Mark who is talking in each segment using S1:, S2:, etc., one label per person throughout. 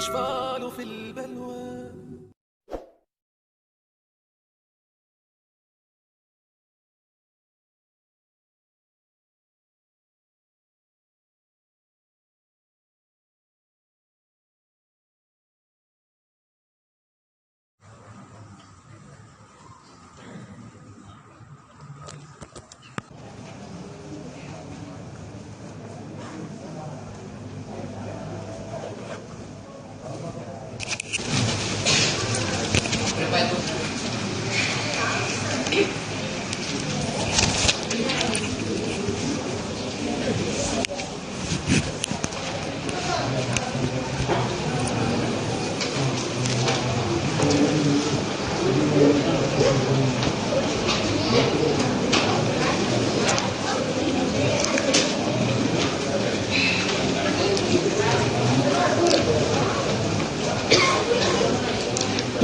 S1: الأشفال في البلوى.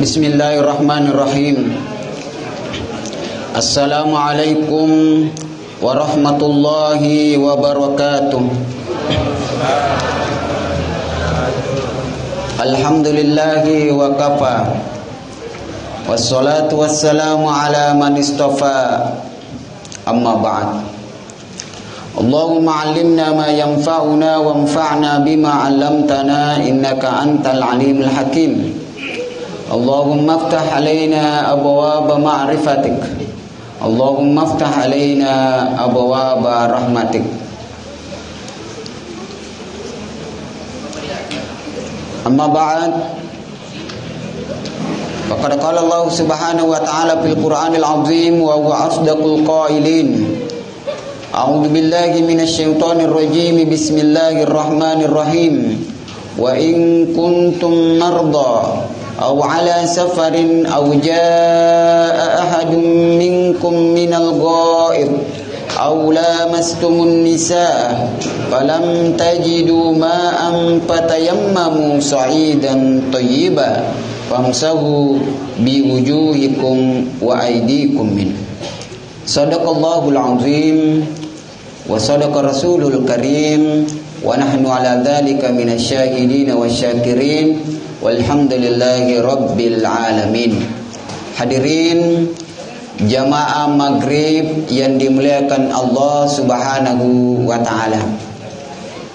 S2: Bismillahirrahmanirrahim. Assalamualaikum warahmatullahi wabarakatuh. Alhamdulillahi wa kafa. Wassalatu wassalamu ala man istafa. Amma ba'd. Allahumma 'allimna ma yanfa'una wanfa'na bima 'allamtana innaka antal alimul hakim. Allahumma aftah alaina abwaaba ma'rifatik. Allahumma aftah alaina abwaaba rahmatik. Amma ba'd. Faqad qala Allah subhanahu wa ta'ala fil Qur'anil 'azim wa huwa asdaqul qailin. A'udzu billahi minasy syaithanir rajim. Bismillahirrahmanirrahim. Wa in kuntum marda aw ala safarin aw jaa ahadun minkum minal ghaib aw lamastumun nisaa falam tajidu ma'an fatayammamu sa'idan thayyiban famsahu biwujuhikum wa aydikum min. Sadaqallahul azim wa sadaqa rasulul karim wa nahnu ala dzalika minasyahidin wasyakirin. Walhamdulillahi rabbil alamin. Hadirin jamaah maghrib yang dimuliakan Allah subhanahu wa ta'ala,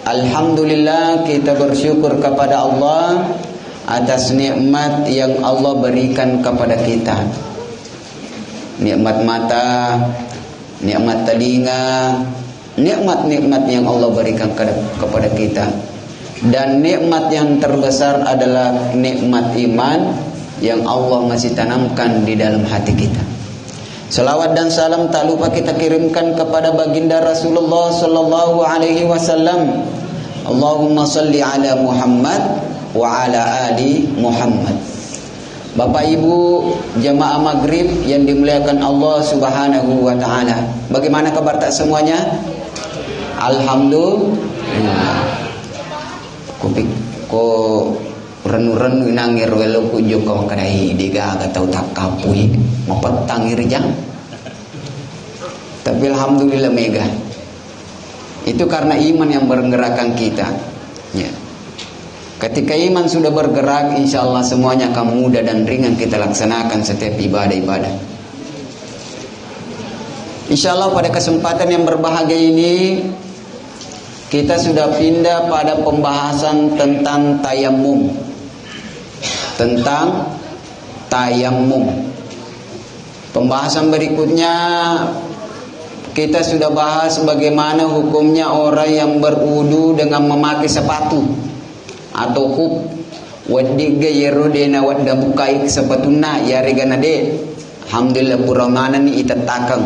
S2: alhamdulillah kita bersyukur kepada Allah atas nikmat yang Allah berikan kepada kita. Nikmat mata, nikmat telinga, nikmat-nikmat yang Allah berikan kepada kita. Dan nikmat yang terbesar adalah nikmat iman yang Allah masih tanamkan di dalam hati kita. Salawat dan salam tak lupa kita kirimkan kepada baginda Rasulullah sallallahu alaihi wasallam. Allahumma salli ala Muhammad wa ala ali Muhammad. Bapak Ibu jamaah maghrib yang dimuliakan Allah subhanahu wa ta'ala, bagaimana kabar tak semuanya? Alhamdulillah. Ko renu-renu nangir welo ku joko kadai diga gatau tak kapui mapetang irjang. Tapi alhamdulillah mega. Itu karena iman yang bergerakkan kita. Ya. Ketika iman sudah bergerak, insya Allah semuanya akan mudah dan ringan kita laksanakan setiap ibadah-ibadah. Insya Allah pada kesempatan yang berbahagia ini kita sudah pindah pada pembahasan tentang tayamum. Tentang tayamum. Pembahasan berikutnya kita sudah bahas bagaimana hukumnya orang yang berwudu dengan memakai sepatu atau khuf. Wadiga yerodena wadda bukai sepatuna ya regana de. Alhamdulillah puramana ni itatakang.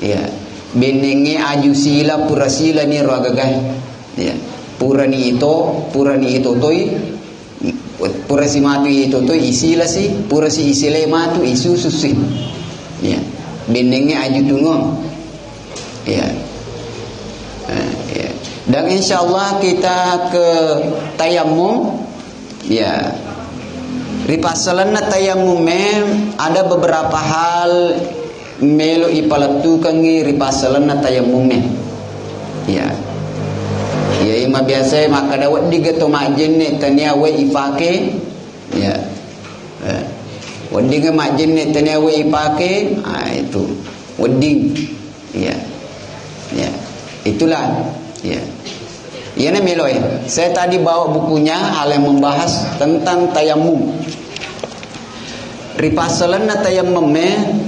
S2: Ya. Benenge aju sila pura sila ni ragagay. Ya. Pura ni ito toy. Pura si matu ito toy isila si. Pura si isila matu isususi. Ya. Benenge aju tungong. Ya. Ya. Dan insyaallah kita ke tayamum. Ya. Ripasalana tayamum ada beberapa hal melo ipalatukan ngiri pasalan na tayamumnya. Ya. Ya ima biasa maka dawat diga to majin ni tania we ipake ya. Wedding majin ni tania we ipake itu wedding ya. Ya. Itulah ya. Ia ni meloy. Saya tadi bawa bukunya hal yang membahas tentang tayamum. Ripasalan na tayamum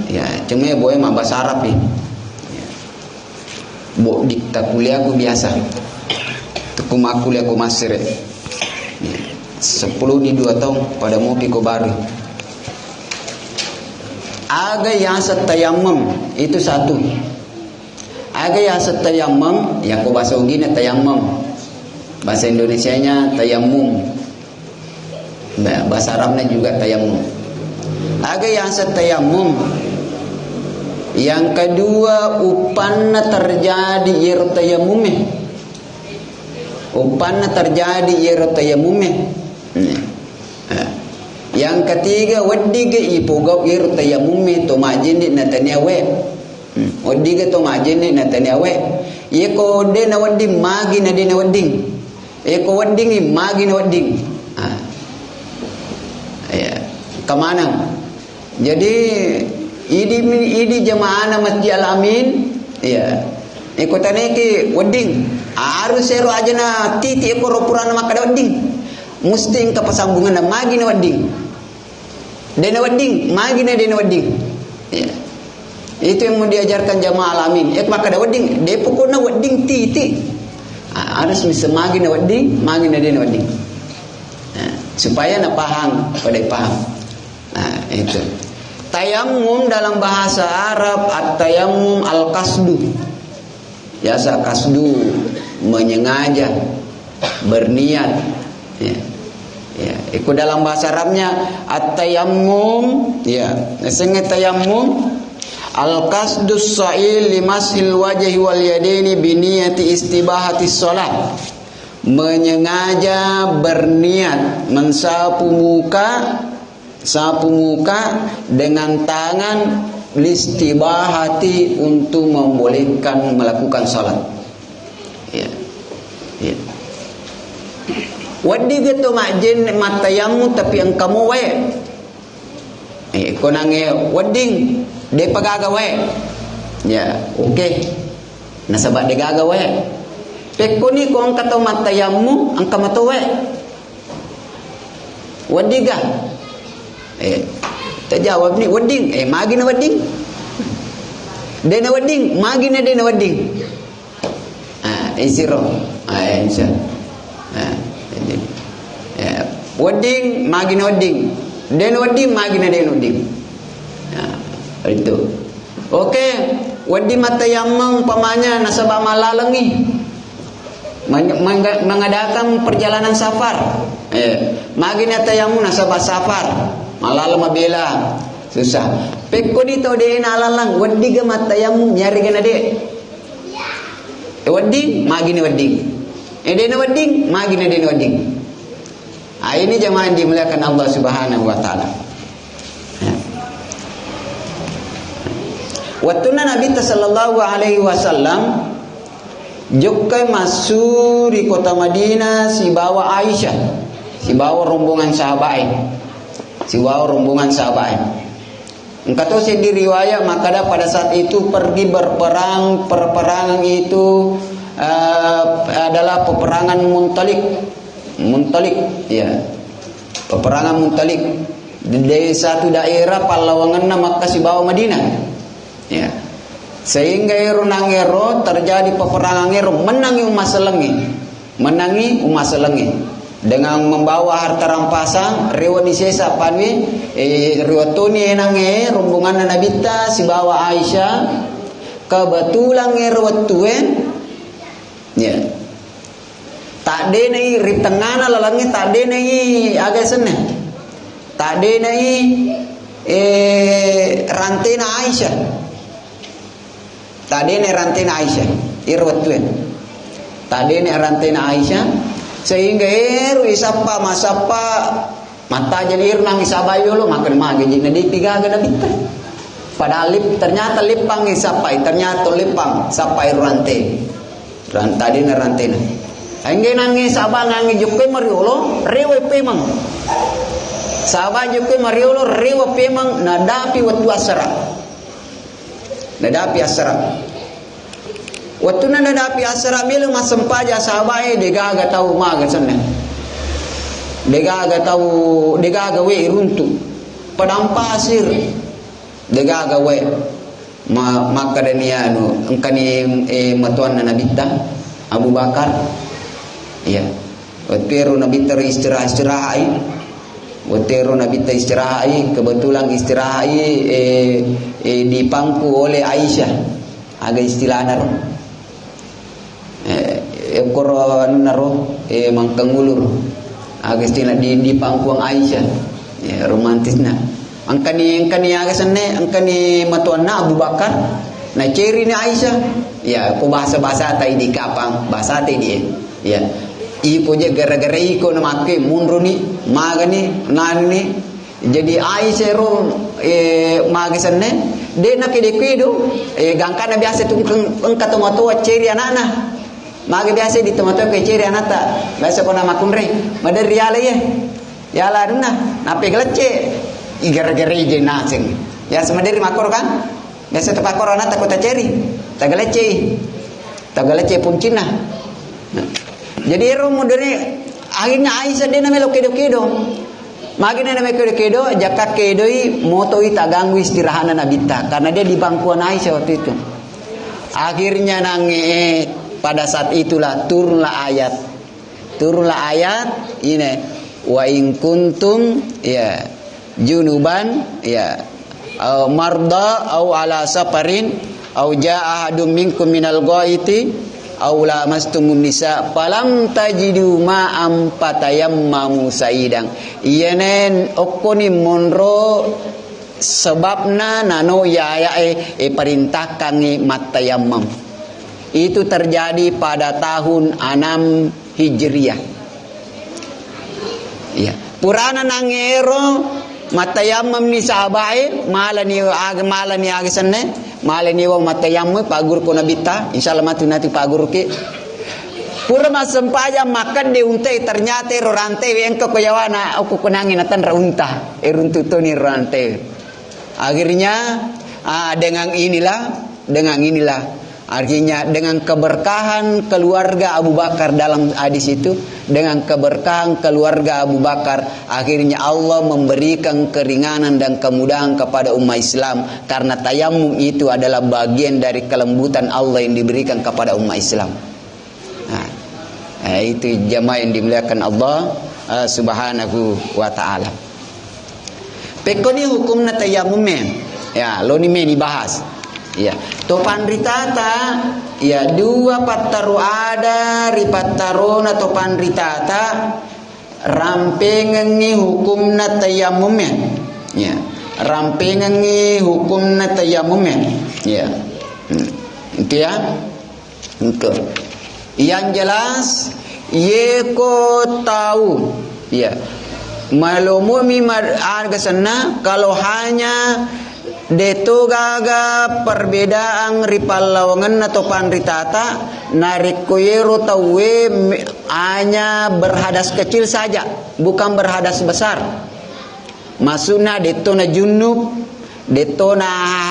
S2: ya cuma boleh mak bahasa Arab ni. Ya. Bo dikta kuliah aku biasa. Tukum kuliah aku masir. Ya. 10 di 2 tahun pada mau piko baru. Aga yang tayamum itu satu. Aga yang tayamum yang aku bahasa ugina tayamum. Bahasa Indonesianya tayamum. Bahasa Arabnya juga tayamum. Aga yang tayamum. Yang kedua upanna terjadi yer tayamume. Upanna terjadi yer tayamume. Yang ketiga wadiga ipugau yer tayamume to majini natania we. Wadiga to majini natania we. Iko dena wading magi na dena wading. Eko wading magi na wading. Ya. Kemana? Jadi idi jamaah Masjid Al Amin ya. Eko taneki wading. Harus seru aja na titi eko ropurana maka wading. Mesti ka pasambungan na magi na wading. Dena wading, magi na dena wading. Ya. Itu yang mau diajarkan jamaah Al Amin. Ek maka da wading, de pokona wading titi. Harus bisa magi na wading, magi na dena wading. Supaya na paham, pada paham. Itu. Tayamum dalam bahasa Arab at-tayammum al-qasdu. Biasa kasdu menyengaja, berniat. Ya. Ya, itu dalam bahasa Arabnya at-tayammum, ya. Sehingga tayammum al-qasdus sa'il limasil wajhi wal yadaini biniyati istibahati shalah. Menyengaja berniat mensapu muka dengan tangan listibahati untuk membolehkan melakukan salat. Ya. Ya. Wadi gitu majin matayamu tapi yang kamu we. Konange wading de pagaga we. Ya, okey. Nasabak de gaga we. Pekoni ko ang kato matayamu ang kamato we. Wadiga. Terjawab ni wading. Magi na wading. De na wading, magi na de na wading. Isiro. Insya. Wading, magi na wading. Den wading, magi na den wading. Itu. Okey, wadi matayamum pamanya nasabah malalangi. Mengadakan perjalanan safar. Magi na tayamum nasabah safar. Malalam mabela. Susah. Pekko dito de nalalang wadi ga matayamum nyari gana de. Wading, magi na wading. Den wading, magi na den wading. Ini jemaah yang dimuliakan Allah Subhanahu wa taala. Waktu Nabi sallallahu alaihi wasallam jokai masuk di kota Madinah si bawa Aisyah, si bawa rombongan sahabat. Engkau tahu di riwayat maka pada saat itu pergi berperang. Peperangan itu adalah peperangan Muntalik, ya. Peperangan Muntalik di satu daerah Pahlawangan maka si bawa Madinah, ya. Sehingga irunangero terjadi peperangan menangi umat selengi dengan membawa harta rampasan riwani sesa panwi riwatoni enange rombongan Nabi ta si bawa Aisyah kebetulan ngerwatuen, ya. Tak de nai ri tengana lalangi tak de nai agak seneh. Tak de nai rantena Aisyah. Tak de nai rantena Aisyah. Irwatuen. Tak de nai rantena Aisyah sehingga isapa masapa mata jadi irnang isabayo lo makan magi jadi dipiga gana bita. Padahal ternyata lipang isapai ternyata lipang sapai rante. Tadi na rantena. Angge nangi sabang nangi jukke mariolo rewe pemang. Sabang jukke mariolo rewe pemang nadapi watu asra. Nadapi asra. Waktu nadapi asra milu masempaja sabae degaga tahu maga sana. Degaga tahu degaga we runtu. Padang pasir. Degaga we maka dania anu engkani matuan Nabi Abu Bakar. Ya, waktu Nabi istirahat, waktu Nabi istirahat, kebetulan istirahat dipangku oleh Aisyah, agak istilahnya ekor naro mangkangulur, agak istilah dipangku Aisyah, ya, romantisnya. Angkani agak sana, angkani matuanna Abu Bakar, na ceri ni Aisyah, ya, ko bahasa tadi kapang, bahasa tadi, ya. Iko je gara-gara iko na make munruni magani nani jadi Aisyah ro magasanne de na kede-kedo gangkana biasa tu engka tomato ceri anana maga biasa di tomato ke ceri anata biasa kona makunre madar riala ye yala dunna nape gelece gara-gara je nasing ya semadari makor kan biasa tepakor anata kota ceri tagalece pun Cina. Jadi ero moderne akhirnya Aisyah dia namanya kedo-kedo. Magina namanya kedo-kedo, jaka kedoi motoi tak ganggu istirahat Nabi ta karena dia di bangkuan Aisyah waktu itu. Akhirnya nangi pada saat itulah turunlah ayat ini wa in kuntum ya junuban ya marda au ala safarin au jaa ahadum minkum minal ghaiti aula mastumun nisa falam tajidu ma'am patayammamu saidang yenen okoni monro sebabna nano ya perintahkan matayammam itu terjadi pada tahun 6 Hijriah ya purana nangero matayammam ni sahabai malani agasane malani wong matayammam pagur ko nabita insyaallah mati nanti pagur ke pura masempaja makan de untai ternyata rorante yang ko yawana aku kunangin atan raunta runtuto ni rorante akhirnya dengan inilah artinya dengan keberkahan keluarga Abu Bakar dalam hadis itu dengan keberkahan keluarga Abu Bakar akhirnya Allah memberikan keringanan dan kemudahan kepada umat Islam karena tayamum itu adalah bagian dari kelembutan Allah yang diberikan kepada umat Islam. Nah, itu jamaah yang dimuliakan Allah subhanahu wa ta'ala. Pekoni hukumna tayamum ya lo ni bahas. Ya, topan ritata ya dua pataru ada ripatarona topan ritata rampengengi hukumna tayamum ya rampengengi hukumna tayamum ya itu ya itu yang jelas yeko tahu ya malumumi marga sana kalau hanya deto gaga perbedaan ripalawangan atau panritata narik koyero tawe hanya berhadas kecil saja bukan berhadas besar masuna deto na junub deto na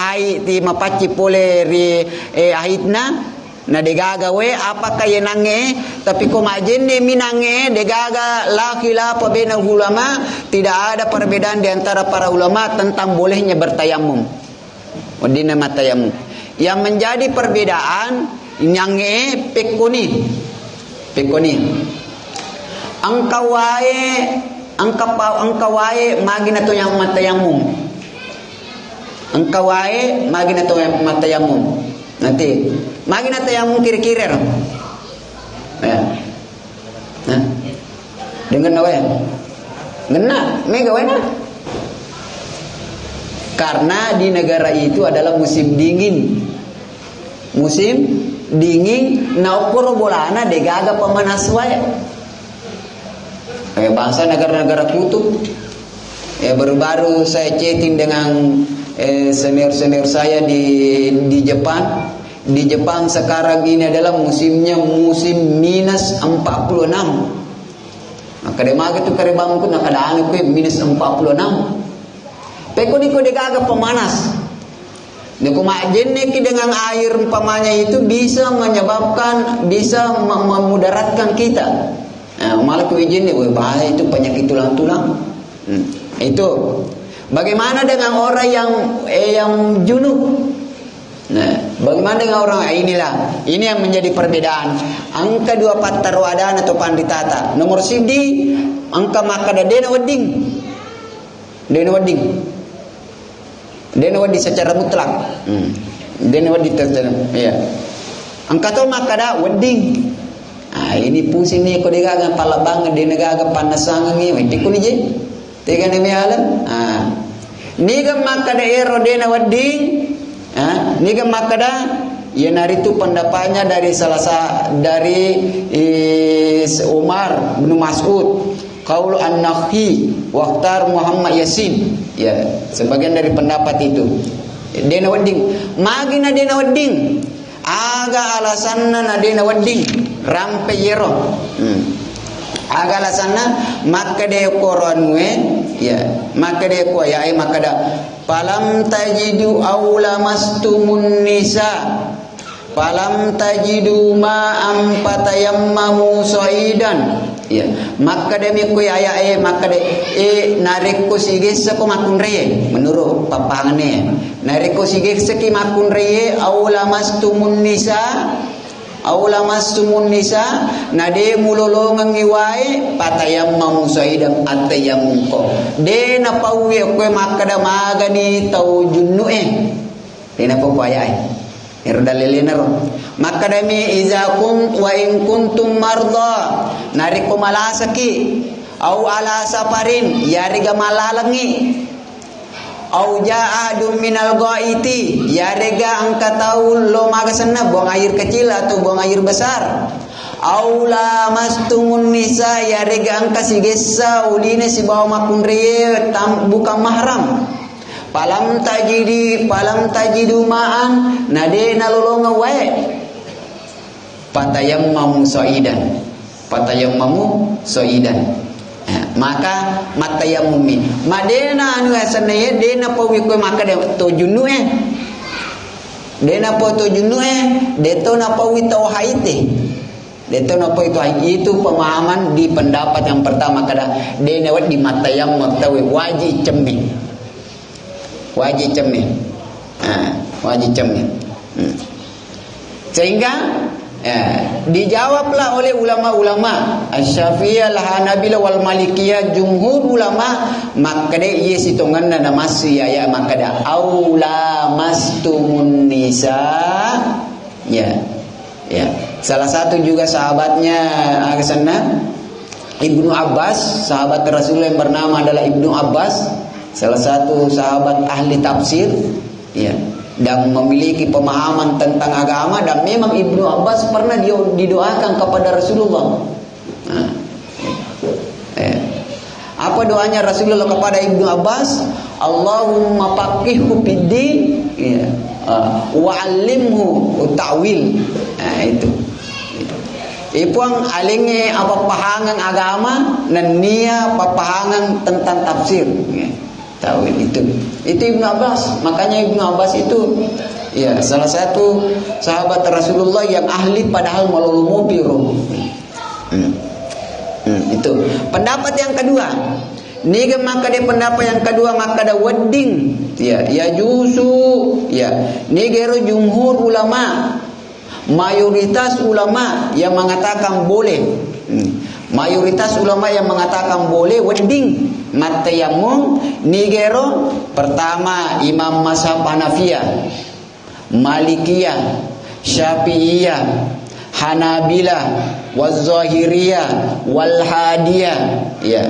S2: hai ti mapaci pole ri ahitna na degaga we apakah yenange tapi ko majenne minange degaga la khilafa bainal ulama tidak ada perbedaan di antara para ulama tentang bolehnya bertayamum wadina matayamum yang menjadi perbedaan nyange pekoni angkawae magina to yang matayamum angkawae magina to yang matayamum nanti magina tayamum kira-kira ya nah dengan nawe ngena mega wena karena di negara itu adalah musim dingin na ukuro bolana degaga pemanas wae kayak bangsa negara-negara kutub ya baru-baru saya chatting dengan senior saya di Jepang Di Jepang sekarang ini adalah musimnya musim minus 46. Maka dia maga tu kare bangku nak ada anu ke minus 46. Peko ni ko degaga pemanas. Ni ko majenne ki dengan air umpamanya itu bisa menyebabkan, bisa memudaratkan kita. Malah ku izin ni bahaya itu penyakit tulang-tulang. Itu. Bagaimana dengan orang yang junub? Nah, bagaimana dengan orang inilah? Ini yang menjadi perbedaan. Angka 2 patarwadan atau panditata. Nomor sidi angka makada dena wedding. Dena wedding. Dena wedding secara mutlak. Dena wedding ya. Angka to makada wedding. Ini pusing ni ko digaga pala banget di negaga panasangan ni. Wait ko ni je. Tega ni alam. Niga makada ero dena wedding. Niga makada ya naritu pendapatnya dari Umar bin Mas'ud, qaul an-Nakhai, waqtar Muhammad Yasin. Ya, sebagian dari pendapat itu. Dena wedding, magina dena wedding. Aga alasanna na dena wedding, rampe yero. Aga alasanna makade koron we, ya, makade ko ya ai makada falam tajidu aulamastumun nisa falam tajidu ma'am patayammamu saidan, ya, maka demi ko ya maka de narik ko sige sa ko makun reye menurut papangane narik ko sige sa ki makun reye aulamastumun nisa nade mulolongang iwai patayammamu saidan atayammu ko de na pawi ko makada magani tau junnu de na papayai irdaliliner makadami iza kun wa in kuntum marda nariko malasaki au ala safarin yariga malalangi au ja'adu minal ghaiti yariga angka tahu lo magasana buang air kecil atau buang air besar au lamastumun nisa yariga angka sigesa uline si bawa makunriye bukan mahram Palam tajidu ma'an nade nalolonga wae patayammamu soidan. Maka matayammumin madena anu asanaye dena pawi ko maka de to junnu dena po to junnu deto na pawi to haite deto na pawi to itu pemahaman di pendapat yang pertama kada dena wat di matayammu tawi wajib cembi wajib cemin, sehingga dijawablah oleh ulama-ulama Asy-Syafi'iyah, Hanabilah wal Malikiyah, jumhur ulama makade ieu sitonganna masih ya makada aula mastumun nisa ya salah satu juga sahabatnya sana Ibnu Abbas, sahabat Rasulullah yang bernama adalah Ibnu Abbas, salah satu sahabat ahli tafsir, ya, dan memiliki pemahaman tentang agama, dan memang Ibnu Abbas pernah didoakan kepada Rasulullah. Apa doanya Rasulullah kepada Ibnu Abbas? Allahumma faqihhu fid-din, ya, wa 'allimhu ta'wil. Itu. Ipuang alinge apa pahangan agama dan nia papahangan tentang tafsir. Ya. Tawil itu Ibnu Abbas. Makanya Ibnu Abbas itu ya salah satu sahabat Rasulullah yang ahli padahal malul biru. Itu pendapat yang kedua. Niga maka dia pendapat yang kedua maka ada wedding ya juzu ya nigero jumhur ulama, mayoritas ulama yang mengatakan boleh. Mayoritas ulama yang mengatakan boleh wedding matayamum nigero pertama Imam mazhab Hanafiyah, Malikiyah, Syafi'iyah, Hanabilah, Waz-Zahiriyah, Wal-Hadiyah, ya.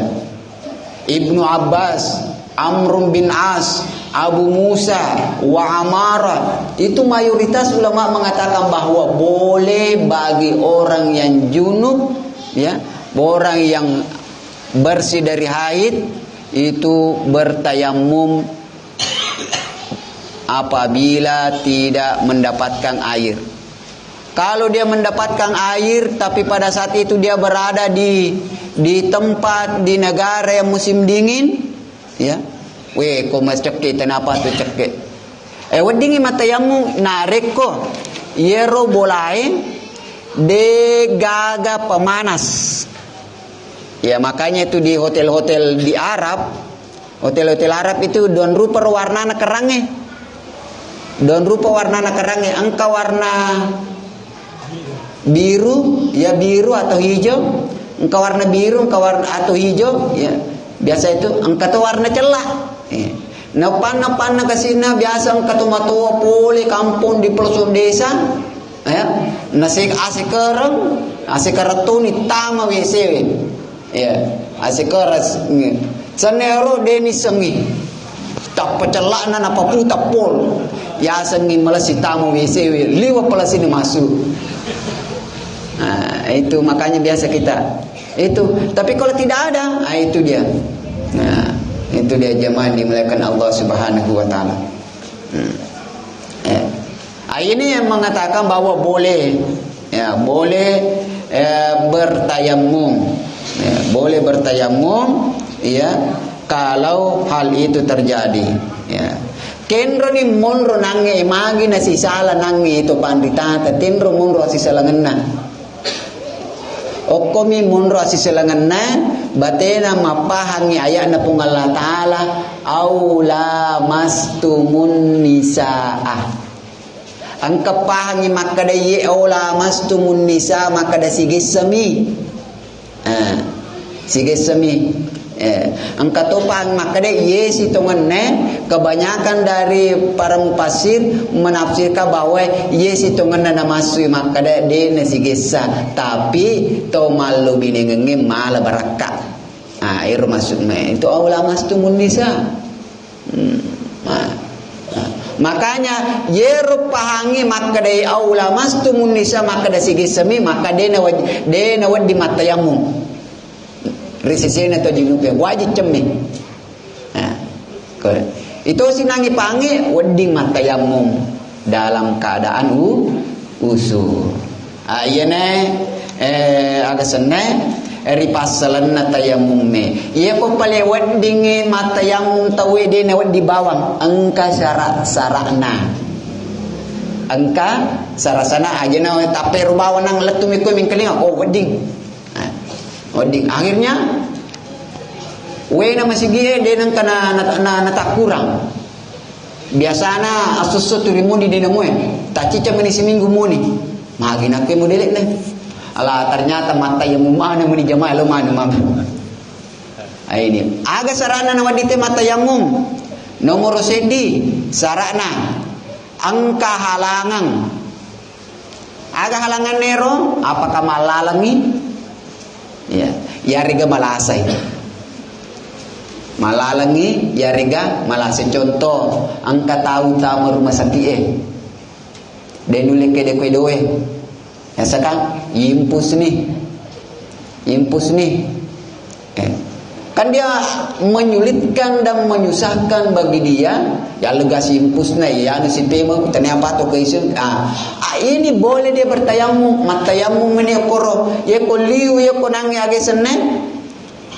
S2: Ibnu Abbas, Amr bin As, Abu Musa, wa Amarah. Itu mayoritas ulama mengatakan bahwa boleh bagi orang yang junub, ya, orang yang bersih dari haid itu bertayamum apabila tidak mendapatkan air. Kalau dia mendapatkan air tapi pada saat itu dia berada di tempat di negara yang musim dingin, ya. Kau mas cekik kenapa tu cekik? Wadingi matayamu narik ko. Yero bolai de gaga pemanas. Ya makanya itu di hotel-hotel di Arab, hotel-hotel Arab itu don rupa warna kerangnya. Don rupa warna kerangnya. Angka warna biru, ya biru atau hijau. Engkau warna biru, engkau warna atau hijau, ya. Biasa itu engkau tu warna celah. Ya. Napana kasina biasa engkau tu matua poli kampung di pelosok desa. Ya. Nasik asikerat tu ni tama WC. Ya. Asikerat sanero deni sengi. Tak pecelak na apa puta pol. Ya sengi melasi tamu WC liwa pelasi ni masuk. Nah, itu makanya biasa kita itu. Tapi kalau tidak ada, itu dia. Nah, itu dia jemaah dimuliakan Allah Subhanahu wa taala. Ini yang mengatakan bahwa boleh, ya, boleh bertayamum. Ya, boleh bertayamum, ya, kalau hal itu terjadi, ya. Kenro ni monro nange imagi na si sala nange itu pandita tenro monro si salangenna. Okomi munro asiselangan na batena mapahangi ayat na pung Allah Ta'ala aula mastumun nisaah. Ang kapahangi makada ye aula mastumun nisa makada sigesami. Sigesami. Ang katupang makada ye sitongan ne kebanyakan dari para mufasir menafsirkan bahwa ye sitongan na namasui makada de na sigesa tapi to malu binengenge mala baraka. Itu maksudnya itu aula mastumun nisa. Makanya ye rupahangi makada aula mastumun nisa makada sigesami makada de na wadi matayamum. Risisena atau jinupnya wajib cemih. Itu sinangi pangi wedding matayamum dalam keadaan usul. Ayane aga sene ripasalan natayamum me. Ia ko pale wedding matayamum tawe de na wedi bawang angka syarat-syaratna. Angka sarasana aja na tapi rubawa nang letumi ko min kelinga wedding. Wedding akhirnya wena masih gile de nang kana nata kurang. Biasana asusu turimuni de namoy. Tacica meni seminggu muni. Magina ke modelek na. Ala ternyata mata yang mana meni jamaah lo mana mama. Ini aga sarana na wadite mata yamum. Nomor sedi sarana angka halangan. Aga halangan nero apakah malalangi? Ya, yariga malasay. Malalangi yariga malasay. Contoh, ang kataw-taw rumah sakit denulek ke dekwe-dewe. Ya sekarang yimpus nih. Kan dia menyulitkan dan menyusahkan bagi dia. Ya legasi impus na ya anu si tema ternyata to kaisun. Ini boleh dia bertayamum, matayamum ini koro. Ye ko liu ye ko nangi age senen.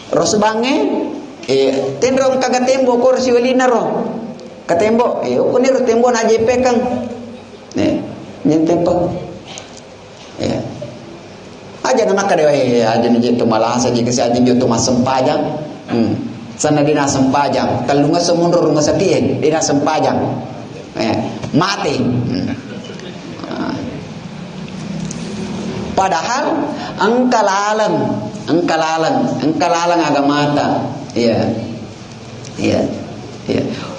S2: Rosbange tenrong kagatembo kor si welina ro. Katembo ko ni ro tembo na JP kang. Nyentempo. Ya. Aja nama kada aja ni jeto malasa jika si aja jeto masempajang. Sana dina sempajang. Talunga semundur rumah sakit dina sempajang. Mati. Padahal angkalalang agamata. Iya.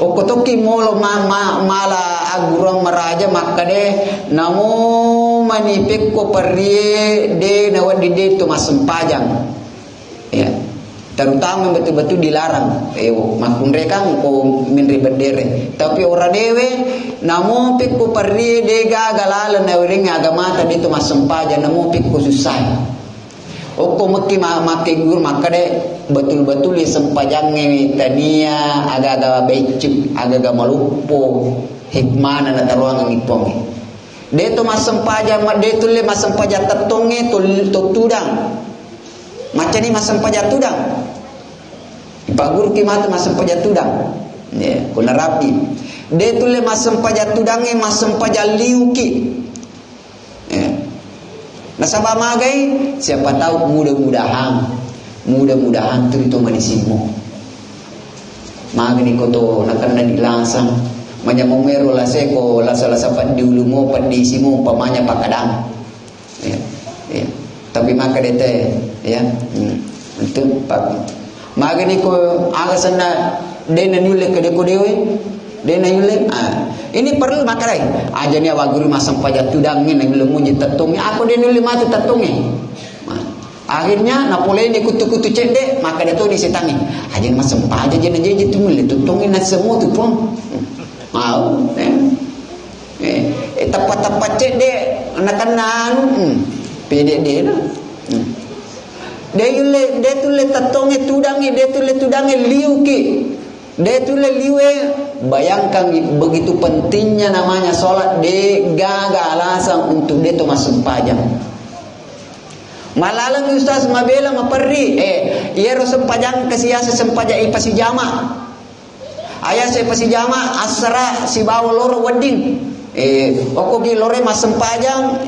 S2: Okotoki molo mala agurang maraja makade namo manipik ko perrie de nawadi de to masempajang. Ya. Terutama betul-betul dilarang. Makundre kang ko minri berdere. Tapi ora dewe namo pik ko perrie de gagalalan na ring agamata de to masempajang namo pik ko susah. Oko maki gur makade betul-betul sempajangnya tania agak-agak becik, agak-agak malupo. hikmah na taruang ang ipong. Deto masempaja, deto le masempaja tatonge to tudang. Macam ni masempaja tudang. Ipagur ki mata masempaja tudang. Ya, kuna rapi. Deto le masempaja tudange masempaja liuki. Ya. Nasaba magai, siapa tahu mudah-mudahan tu manisimu. Magni ko to nakanda dilangsang manyamomero la seko la sala sapat diulumo padisimu pamanya pakadang. Ya. Ya. Tapi maka dete ya. Itu pak. Magni ko agasana dena nyule ke deko dewe. Dena nyule. Ini perlu makarai. Aja ni awak guru masang pajak tudang ni nang lemu tetungi. Aku dena nyule matu tetungi. Akhirnya Napoleon kutu-kutu cendek, maka dia tu disetangi. Aja masam aja je tumul tutungin na semua tu pun. Mau tapat-tapat cendek anak-anak pede dia lah. Dia tu le tatonge tudangi, dia tu le tudangi liuki. Dia tu le liwe. Bayangkan begitu pentingnya namanya solat, dia gagal alasan untuk dia tu masuk pajak. Malalang ustaz mabela maperri ia sempajang kesiasa sempajak ipasi jama ayah saya pasi jama asra si bawa loro wedding oko gi lore masempajang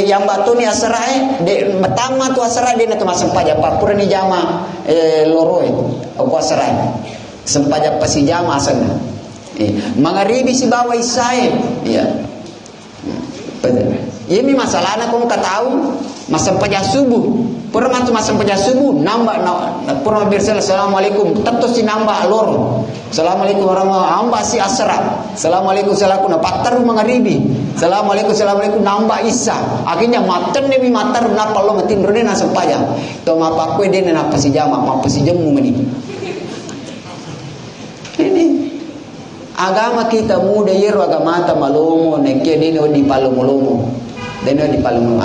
S2: yang batu ni asra de pertama tu asra dia nak masempajang papura ni jama loro oko asra sempajak pasi jama asana mangaribi si bawa isai ya ini masalahnya kau tak tahu masa pajak subuh pernah tu masa pajak subuh nambah pernah bersel assalamualaikum tentu si nambah lor assalamualaikum warahmatullahi wabarakatuh si asra assalamualaikum salaku patar mangaribi assalamualaikum nambah isa akhirnya maten demi matar napa lo matin rene na sempajang to mapa kue dene na pasi jama mapa si jemu meni ini agama kita muda yero agama ta malomo nekke dene di palomo dene di palomo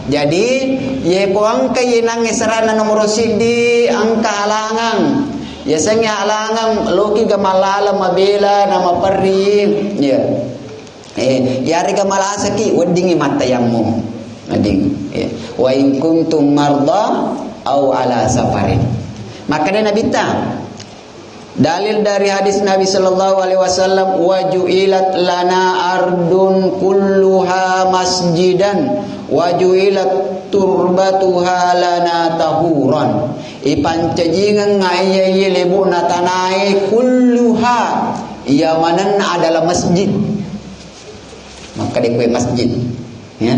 S2: jadi ye ko angka ye nang serana nomor sidi angka halangan ya sanga halangan loki gamalala mabela nama perri ya yari gamala saki weddingi mata yammu ading wa in kuntum marda au ala safarin maka dia nabi ta dalil dari hadis Nabi sallallahu alaihi wasallam wajuilat lana ardun kulluha masjidan wajuilat turbatuha lana tahuran ipancajingan ngaya lebu natanai kulluha ia manan adalah masjid maka dekwe masjid ya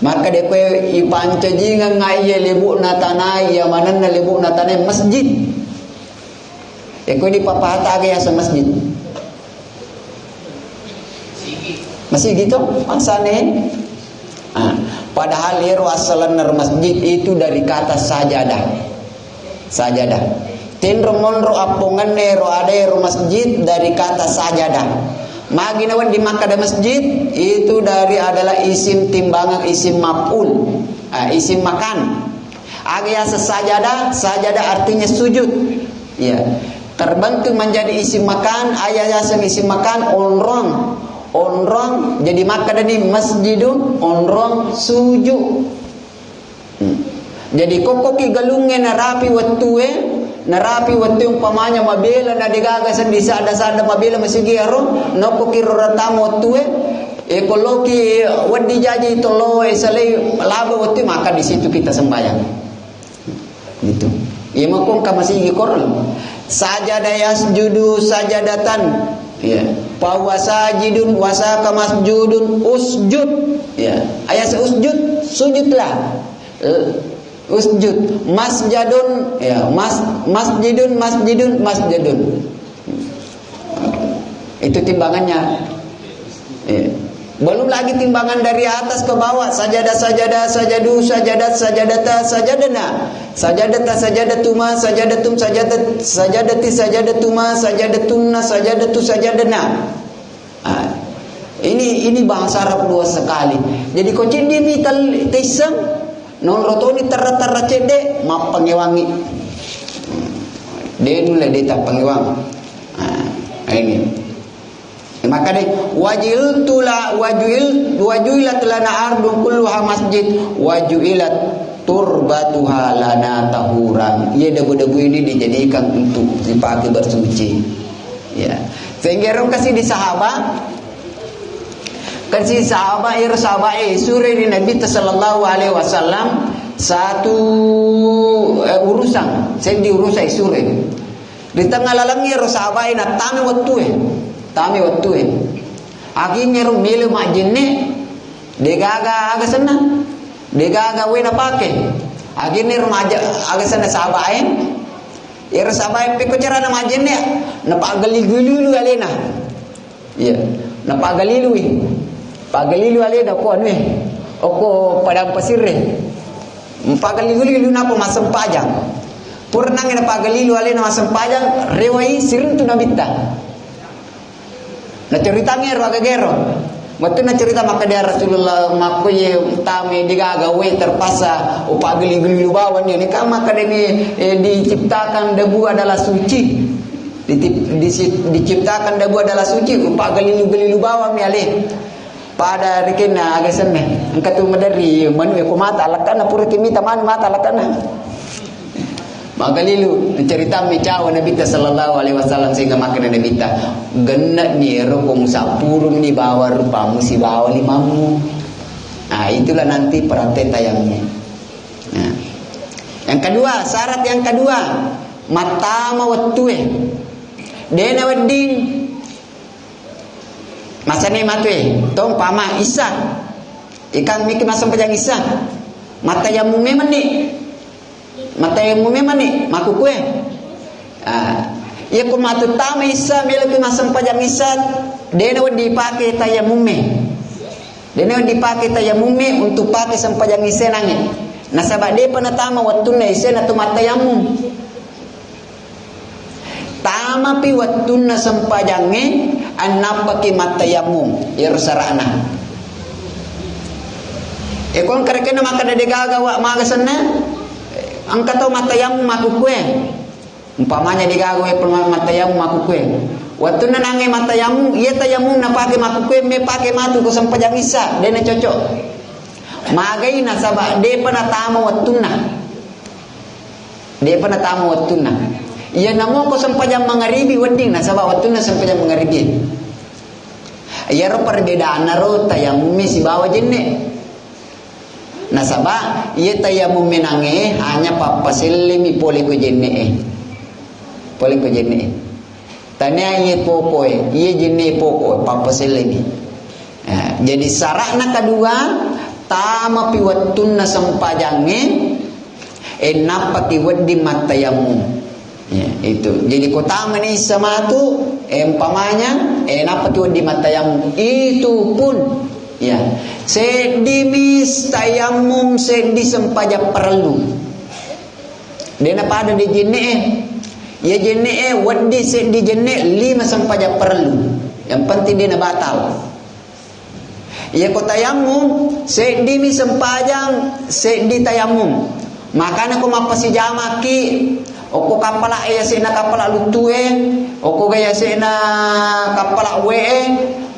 S2: maka dekwe ipancajingan ngaya lebu natanai ia manan lebu natanai masjid. Eko di papahata agak sa masjid. Masih gitu maksane. Padahal iro asalan ner masjid itu dari kata sajadah. Sajadah. Tinro monro apongan nero adero masjid dari kata sajadah. Maginawan di Makkah ada masjid itu dari adalah isim timbangan isim maf'ul. Isim makan. Agak sajadah, sajadah artinya sujud. Ya. Terbentuk menjadi isim makan ayat yang isim makan onrong jadi maka dari masjidun onrong sujud jadi kokoki galunge narapi watue umpamanya mabela na digagasan di sada mabela masigiro nokoki roratamo watue ekoloki wadi jaji tolo esalai laba watue maka di situ kita sembahyang gitu ya makong kamasigi korol sajada yasjudu sajadatan ya bahwa sajidun wasaka masjudun usjud ya ayat usjud sujudlah usjud masjadun ya masjidun itu timbangannya ya. Belum lagi timbangan dari atas ke bawah sajadah sajadu sajadat sajadata sajadana sajadata sajadatuma sajadatum sajadati sajadatuma sajadatunna sajadatu sajadana ini bahasa Arab luas sekali jadi kau cindi mital tisam non rotoni terra cede map pengewangi dia dulu dia tak pengewangi ini Maka deh wajuilat lana ardun kulluha masjid wajuilat turbatuha lana tahuran. Ia debu-debu ini dijadikan untuk dipakai bersuci. Ya. Sehingga orang kasih di sahabat suri di Nabi sallallahu alaihi wasallam satu urusan. Saya diurusai suri. Di tengah lalangi sahabat na tami waktu akhirnya rum milu mak jinne degaga aga sana degaga wena pake akhirnya rum aga sana sahabat ira sahabat peko cara na mak jinne na pagalilu alena iya na pagalilu alena ko anu oko padang pasir pagalilu na po masempajang purnang na pagalilu alena masempajang rewai sirun tu nabita. Na ceritanya ragagero. Waktu na cerita maka dia Rasulullah makoye tami digagawe terpaksa upageli-geli bawan ini kan maka ini diciptakan debu adalah suci. Diciptakan debu adalah suci upageli-geli bawan miale. Pada rikina agak sene. Angkat tu madari manu ko mata alakana pura kimita man mata alakana. Magalilu cerita mecawa Nabi sallallahu alaihi wasallam sehingga makan Nabi genna ni rokong sapurung ni bawa rupamu si bawa limamu. Nah, itulah nanti perantai tayangnya. Nah. Yang kedua, syarat yang kedua, matama wattue. Dena wedding. Masane matue, tong pama isa. Ikan mikir masam pajang isa. Mata yang memang ni. Mata yang memang ni maku kue. Ia ko matu tama isa melo ke masam pajang isa. Dena dipakai tayamume. Dena dipakai tayamume untuk pakai sampajang isa nangi. Nasabak dia penatama wattuna isa na tu matayamum. Tama pi wattuna sampajange annapa ki matayamum irsarana. Ekon karekena maka de gagawa magasana. Angkat tau matayamum aku kue. Umpamanya digagawe matayamum aku kue. Waktu nanange matayamum, ia tayamum na pake maku kue me pake matu ko sampajang isa, dena cocok. Magai na sabak de panatama wattuna. De panatama wattuna. Ia namo ko sampajang mangaribi wedding na sabak wattuna sampajang mangaribi. Ia ro perbedaan ro tayamum si bawa jenne. Nasaba ia tayamum menange hanya papasilimi pole ko jenne pole ko jenne tanya ia pokoe ia jenne pokoe papasilimi. Jadi syaratna kedua tama piwattunna sampajange napaki weddi matayamum. Itu jadi kota meni sama tu empamanya napaki weddi matayamum itu pun ya, sedimis tayamum sedi sempaja perlu. Dena pada di jenne ya jenne wadi sedi jenne 5 sempaja perlu. Yang penting dena batal. Ya ko tayamum sedi mi sempajang sedi tayamum. Makana ko mapasijama ki oko kapala ya sena kapala lutue oko gaya sena kapala we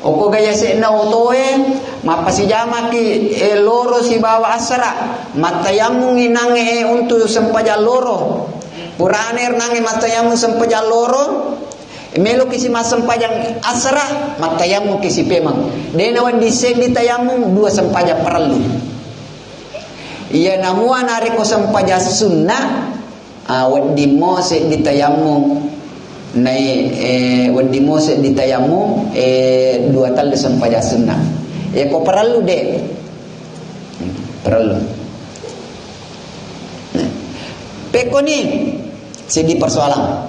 S2: oko gaya sena otoe mapasijama ki loro si bawa asra matayamung inange untuk sempaja loro puraner nange matayamung sempaja loro melo kisi masempajang asra matayamung kisi pemang dena wan disendi tayamung 2 sempaja perlu iya namuan ari ko sempaja sunnah wadi mose di tayamum nai wadi mose di tayamum 2 tal sempaja sunnah ya ko perlu deh perlu peko ni sedi persoalan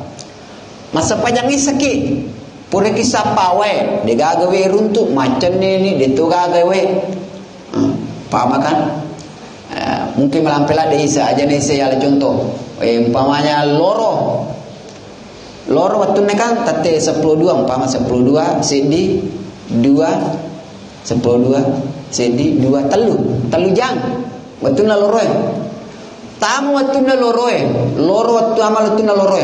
S2: masa panjang isaki pure kisah pawe de gagawe runtuk macam ni de tu gagawe paham mungkin melampela de isa aja ni saya contoh umpamanya loro waktu ni kan tate 12 umpama 12 sedi 2 12 sedi 2 telu jang waktu na loro tamu waktu na loro waktu amal waktu na loro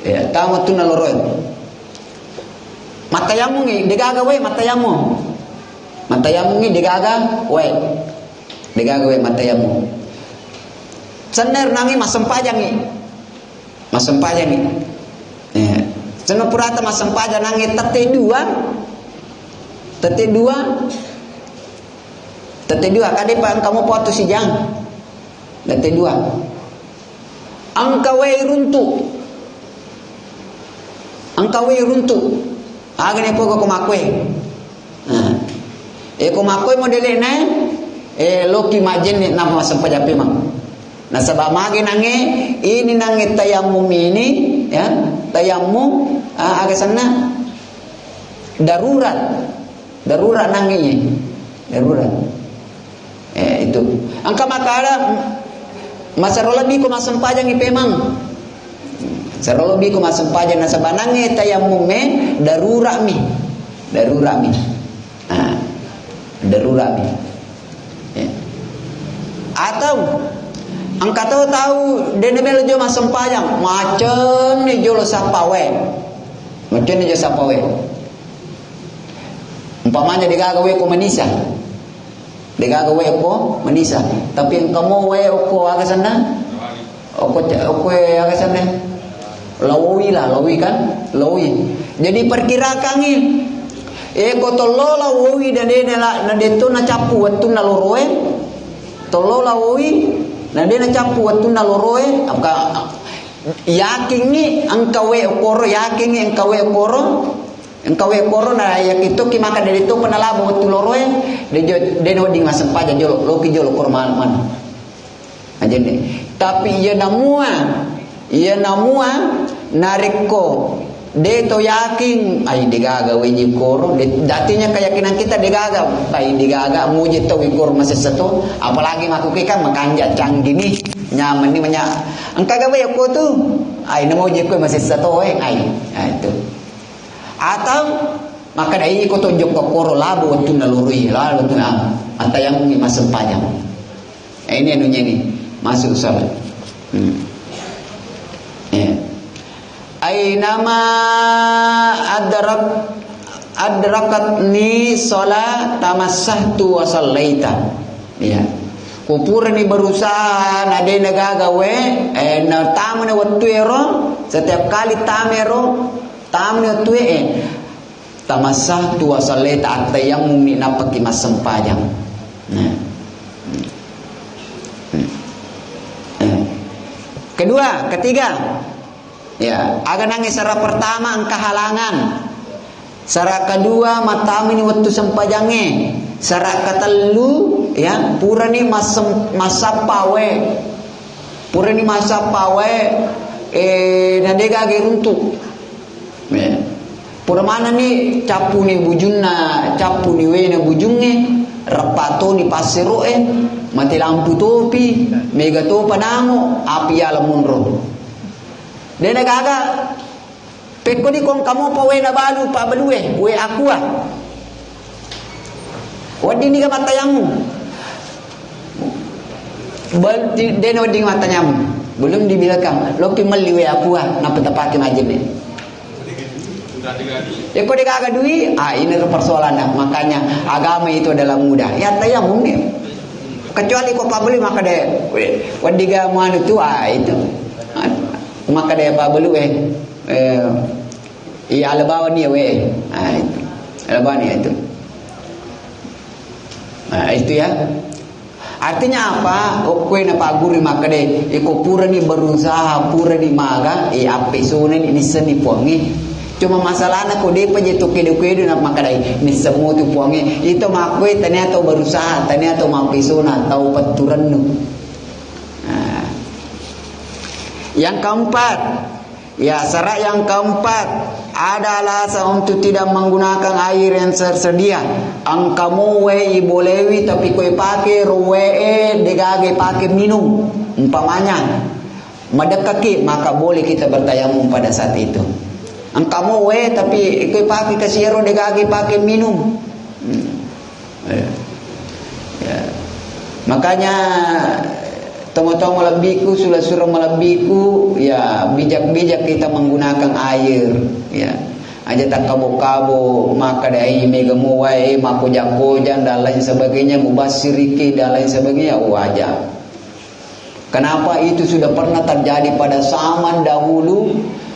S2: ya tamu waktu na loro Matayamum ni degaga we matayamum. Matayamum ni degaga we. Degaga we matayamum. Sener nangi masempajang ni. Masempajang ni. Sener purata masempajang nangi tete dua. Tete dua kade pa kamu foto si jang. Tete dua. Angka we runtu. Agane pogo komakwe. Komakwe modele na loki majen ni nama sampaja pemang. Na sabab mage nange ini nange tayamum ini ya, tayamum aga sana darurat nange darurat. Itu. Angka makala masarolabi ko masampajang ipemang. Sarolobi ko masampajang na sabanange tayamum darurat mi. Darurat mi. Atau angka tahu denebel jo masampajang macam ni jo sapawe. Macam ni jo sapawe. Umpamanya digagawe ko manisa. Digagawe ko manisa. Tapi ang kamu we ko aga sana. Ko aga sana. Lawi kan? Lawi. Jadi perkirakan ni ko tolo lawi dan de na deto na capu watu na loroe. Tolo lawi na de na capu watu na loroe. Apka yakin ni angkawe okoro yakin ni angkawe okoro. Angkawe okoro na yakito ki maka de deto panalabo watu loroe de no ding masempaja jolo loki jolo korman. Ajene. Tapi ia namua nariko deto yakin ay digaga wenyi koro datinya keyakinan kita digaga ay digaga muji to wikor masih satu apalagi makukikan makanja canggih nih nyaman nih banyak angka gawe ko tu ay namo je ko masih satu ay itu atau maka dai ko tunjuk ko koro labu tu nalurui lalu tu anta yang masuk panjang ini anunya nih masuk salat Ainama adrakatni sholat tamassahtu wa sallaita. Ya. Kupur ni berusaha nade nagagawe na tamu na watuero setiap kali tamu na tuwe tamassahtu wa sallaita atayamum ni napaki masempajang. Nah. Ketiga. Ya, aga nangis sara pertama angka halangan. Sara kedua matamu ni waktu sempajange. Sara katelu ya pura ni masapawe. Pura ni masapawe nadega geruntu. Ya. Pura mana ni capu ni bujunna, capu ni wena bujunge, repato ni pasiroe, mati lampu topi, mega topa nango, api ala munro. Dena gaga peko di kong kamu pa we na balu pa balue we aqua wadi ni ka matayamu dena wadi matayamu belum dibilang loki mali we aqua na petapake majene ko di gaga dui ini persoalan makanya agama itu adalah mudah ya tayamum ni kecuali kok pa beli maka de wadi ga manu tu itu maka dia apa belu alabawa ni alabawa ni itu itu ya artinya apa okwe na paguri maka dia pura ni berusaha pura ni maga ape sunen ini seni pongi cuma masalahnya kok dia penjetuk kedu na maka dia ni semua tu pongi itu makwe tanya atau berusaha tanya atau mapisuna tahu peturan nu. Yang keempat, ya syarat yang keempat adalah untuk tidak menggunakan air yang tersedia. Angkamu bolewi tapi kue pakai degage pakai minum. Umpamanya madekaki maka boleh kita bertayamum pada saat itu. Angkamu tapi kue pakai kasiero degage pakai minum. Ya. Makanya tong-tong malabiku surah malabiku ya bijak-bijak kita menggunakan air ya aja tak kabo-kabo maka dai mega muai mako jakojan dan lain sebagainya mubasiriki dan lain sebagainya wajar. Kenapa itu sudah pernah terjadi pada zaman dahulu,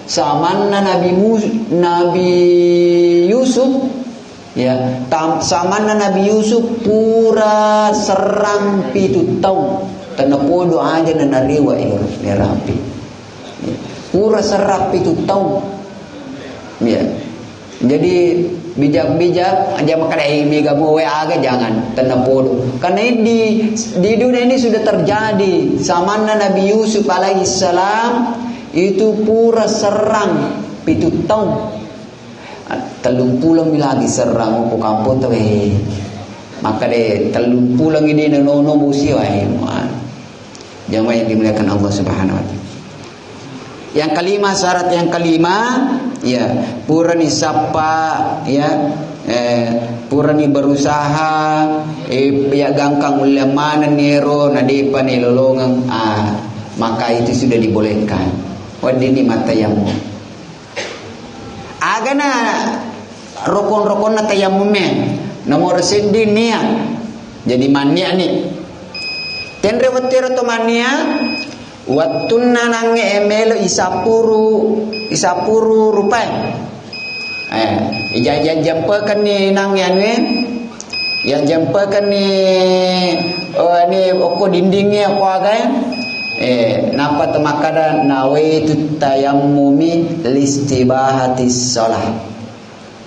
S2: zaman Nabi Yusuf, ya, zaman Nabi Yusuf pura serang pitu tau, tanah podo aja nana rewa ini rapi, pura serang pitu tau, ya. Jadi bijak-bijak aja makan mega bowe aga jangan tanah podo. Karena ini di dunia ini sudah terjadi. Zaman Nabi Yusuf alaihissalam itu pura serang pitu tahun. Telung pulang lagi serang ko kampung tu maka deh telung pulang ini nono busi wae. Jamaah yang dimuliakan Allah Subhanahu wa taala. Yang kelima, syarat yang kelima, ya, pura ni sapa, ya, pura ni berusaha, ya gangkang ulama nero nadepa ni lolongang, maka itu sudah dibolehkan. Wadini mata yang agana rokon-rokon na tayamume, nomor sendi niat, jadi mania ni. Tenre watiro to mania. Wattuna nange emelo isapuru rupai. Ija jampakan ni nange anwe. Yang jampakan ni ni oko dindingnya aku agai. Napa temakada nawaitu tayammumi listibahati shalah.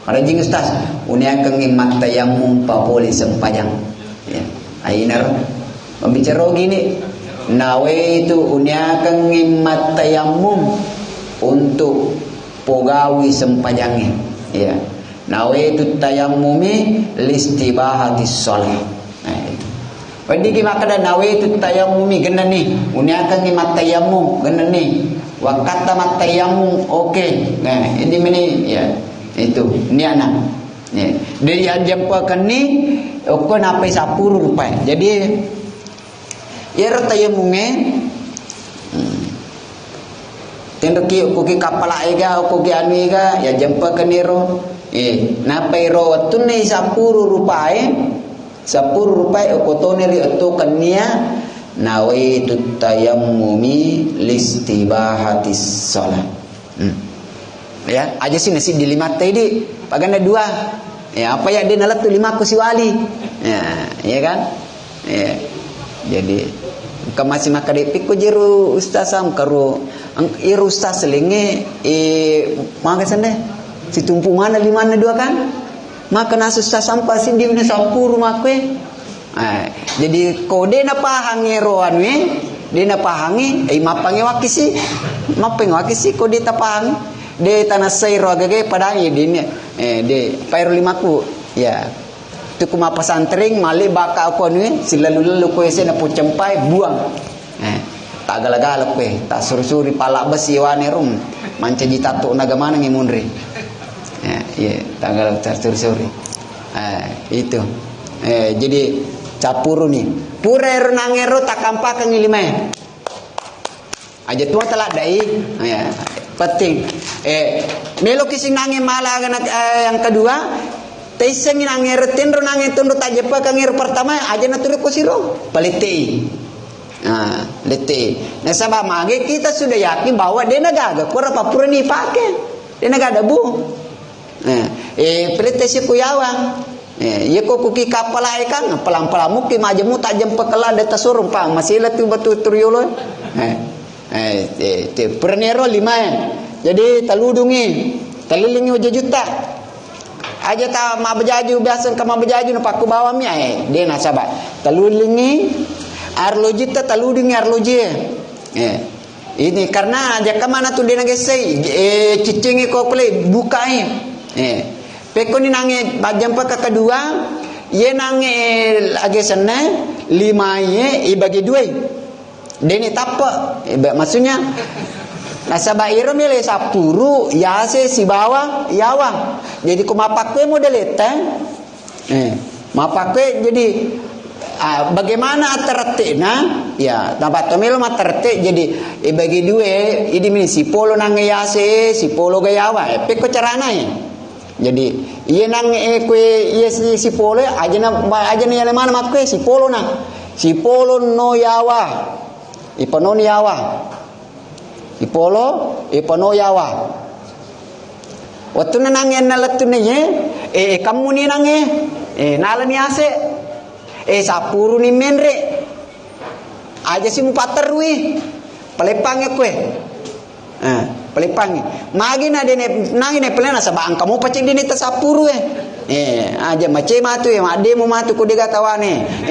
S2: Rajing ustaz, unia kenging mat tayammum pa boleh sempajang. Ya. Ainar membicara gini. Nawaitu uniakan ngimat tayammum untuk pogawi sempajangnya, ya. Nawaitu tayammumi listibahatis shalah. Padi ki makada nawaitu tayammumi gena ni uniakan ngimat tayammum gena ni wakata mat tayammum okey. Nah ini ya itu ni anak ya. Dari yang jampakan ni okey napai 10 rupiah. Jadi ero tayamume tendoki uki kapala ega uki anu ega ya jempa kaniro napai ro tunne 10 rupiah 10 rupiah okotone ri to kania nawaitu tayammumi listibahatis shalah. Ya aja sih nasi di 5 tadi paganda 2 ya apa ya dia nalat tu 5 ku siwali ya kan ya. Jadi kamasi makadepik ko jeru ustasam karo ang iru ustaz selinge maka sande si tumpu mana 5 2 kan maka nasus ustasam pasin di mana sampur makwe jadi kode na pahangi roanwe de na pahangi mapangi wakisi mapeng wakisi kode tapang de tanah sayro agage padai de pairo 5 ku ya tu kuma pasantring mali baka aku ni silalu-lalu ko ese na pucempai buang tak galak-galak ko tak suri-suri pala besi wane rum mancaji tato nagamana ngimunri ya tak galak suri-suri itu jadi capuru ni pura nangero tak kampak ngilime aja tua telah dai ya penting melo kising nange mala yang kedua Taiseng nangir tindro nangir tundro tajepa kangir pertama aja naturi kosiro paliti. Leti. Nah sabab mage kita sudah yakin bahwa dia nagaga kura papura ni pakai. Dia nagada bu. Pelite si kuyawang. Ye ko kuki kapala ikan pelang-pelang muki majemu tak jempa kala de tasurung pang masih letu batu turiolo. Pernero 5 jadi taludungi talilingi uja juta. Aja ta ma bejaju biasa ka ma bejaju na paku bawa mi dia na sabat talulingi arloji ta taludingi arloji ini karena aja ka mana tu dia na gesei cicingi ko play bukai peko ni nange bajampa ka kedua ye nange age sana 5 ye ibagi 2 deni tapa maksudnya nasaba iro mile sapuru yase si bawah yawang jadi kumapakwe model eta mapakwe jadi bagaimana atertena ya tempat tomelo materte jadi bagi 2 ini si polo nang yase si polo gayawa peko carana Jadi iya nang kue iya si polo aja na yang mana mak kue si polo no yawa ipano yawa si polo ipano yawa waktu nangen nalat tu kamu ni nange nala ni ase sapuru ni menre aja si mupaterwi palepangnya kue pelipangi magi na dene nangi ne pelena sabang kamu pacing dene tasapuru aja mace matu ade mo matu ko diga tawane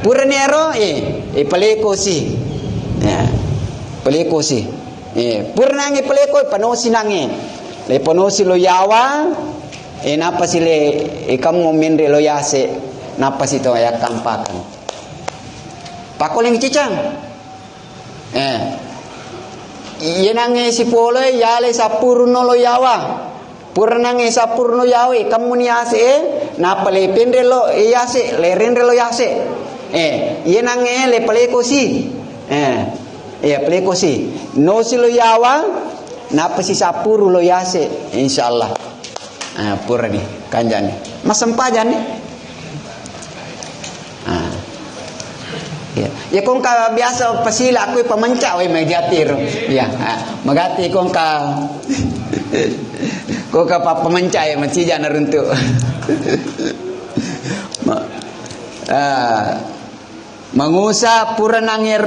S2: purnero peleko si purnangi peleko panosi nangi le panosi lo yawa napa sile kamu mendre lo yase napa sito ya kampakan pakoling cicang yenange si polo yale sapurno lo yawa purnange sapurno yawe kamu ni ase napale pendre lo yase le rendre lo yase yenange le peleko si peleko si no si lo yawa napa si sapuru lo yase insyaallah purani kanjani masempajan ni ya kung ka biasa pasila ako pamancak we mediatir ya magati kung ka pamancak masija na runtu mangusa pura nangir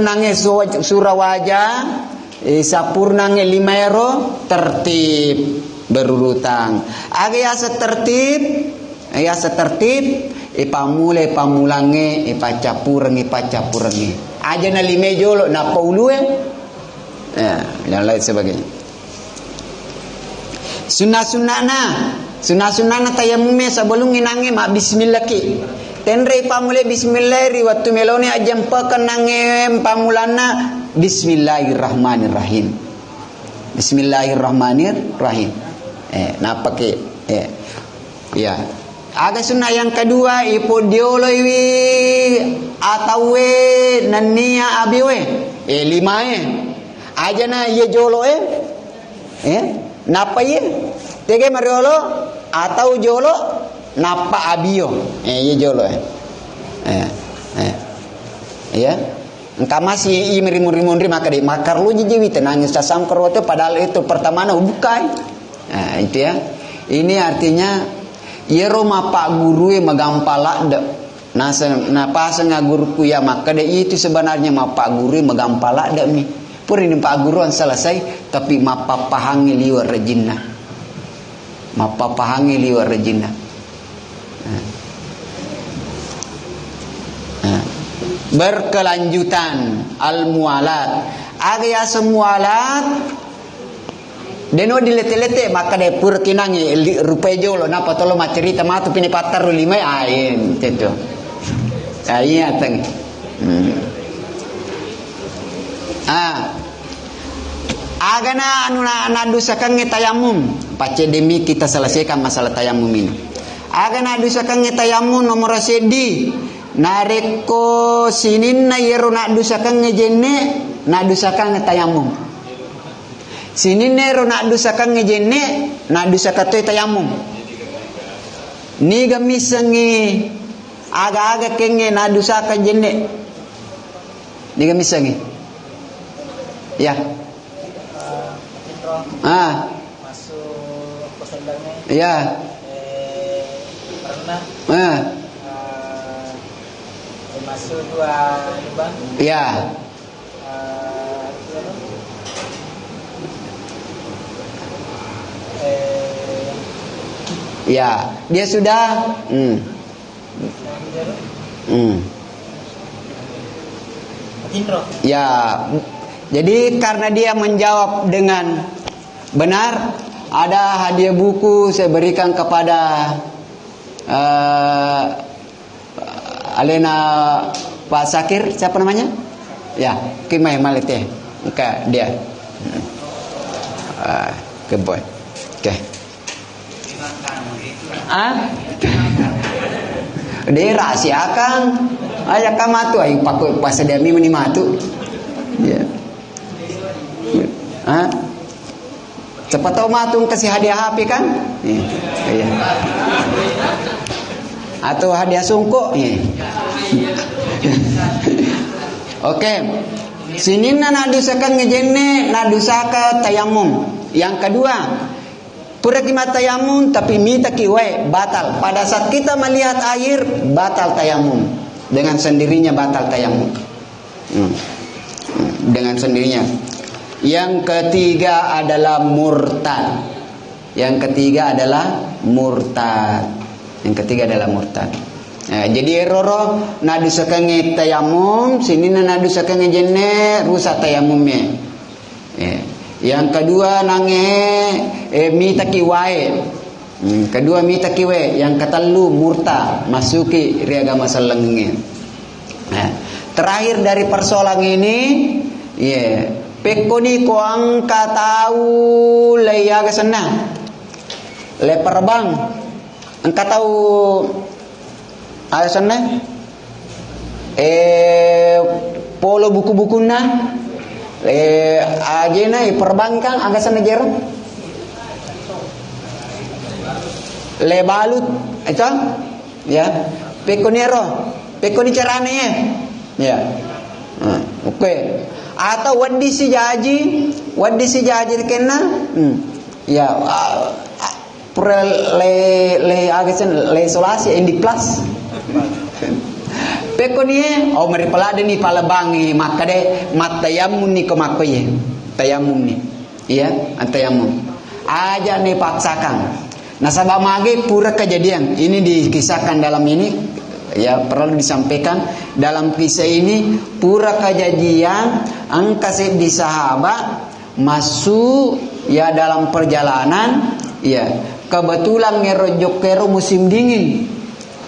S2: surawaja sapur nangir 5 euro tertib berurutang aga asa tertib pamulange pacapurangi aja na 5 jolo na paulue yang lain sebagainya sunah tayamume sebelum nginange mak bismillah ki tenre pamule bismillah ri waktu melone ajam pakan nange pamulana bismillahirrahmanirrahim napa ke ya aga sunnah yang kedua ipo dioloi atau nania abiwe 5 aja na ye jolo napa ye tege mariolo atau jolo napa abio ye jolo ya engka masih imri maka di makar lu jiwi tenangis sasam kerwoto padahal itu pertama bukai itu ya ini artinya yero mapa guru magampala de napa senga guruku ya maka de itu sebenarnya mapa guru magampala de mi pur ini pak guruan selesai tapi mapa pahangi liwar rejinna berkelanjutan al-mualat agya semualat deno dilete-lete maka de pur kinangi rupai jolo napa tolo macerita matu pini patar 5 ain teto saya teng agana anu nadusakan tayamum pace demi kita selesaikan masalah tayamum ini agana nadusakan tayamum nomor sedi nareko sinin na yero nadusakan jenne nadusakan tayamum sini nero nak dusakan ngejene nak dusakatoi tayamum ni gamisangi aga kenge nak dusakan jene ni gamisangi ya
S3: masuk posendangnya
S2: ya
S3: pernah masuk 2 lubang
S2: ya ya dia sudah ya jadi karena dia menjawab dengan benar ada hadiah buku saya berikan kepada Alena Pak Sakir siapa namanya ya Kimai Malete ke dia ke boy oke dia rahasiakan aja kamatu aing pakai pasadami meni matu ya Siapa tahu matung kasih hadiah HP kan? Iya. Atau hadiah sungkuk. Oke. Sini nadusakan ngejenne nadusaka tayamum. Yang kedua, pura kimat tayamum tapi mita kiwe batal. Pada saat kita melihat air batal tayamum. Dengan sendirinya batal tayamum. Dengan sendirinya. Yang ketiga adalah murtad. Yang ketiga adalah murtad. Jadi roro nadusakan tayamum, sini nadusakan jenne rusak tayamumnya. Yang kedua mita kiwae. Kedua mita kiwe, yang ketellu murtad, masuki ri agama selengnya. Terakhir dari persoalan ini, pekoni ko angka tahu leyaga sana. Le perbang. Angka tahu alasannya polo buku-bukuna ajena perbankan agak sana jerong le balut itu ya pekoni caranya ya oke. Atau wadi si jaji kena ya pura le agak le isolasi indi plus pekoni mari pelade ni palabangi makade matayamun ni komakoye tayamum ni iya antayamum aja nih paksakan. Nasabah mage pura kejadian ini dikisahkan dalam ini ya, perlu disampaikan dalam kisah ini pura kejadian angkasih di sahabat masuk ya dalam perjalanan ya, kebetulan ngerojokero musim dingin.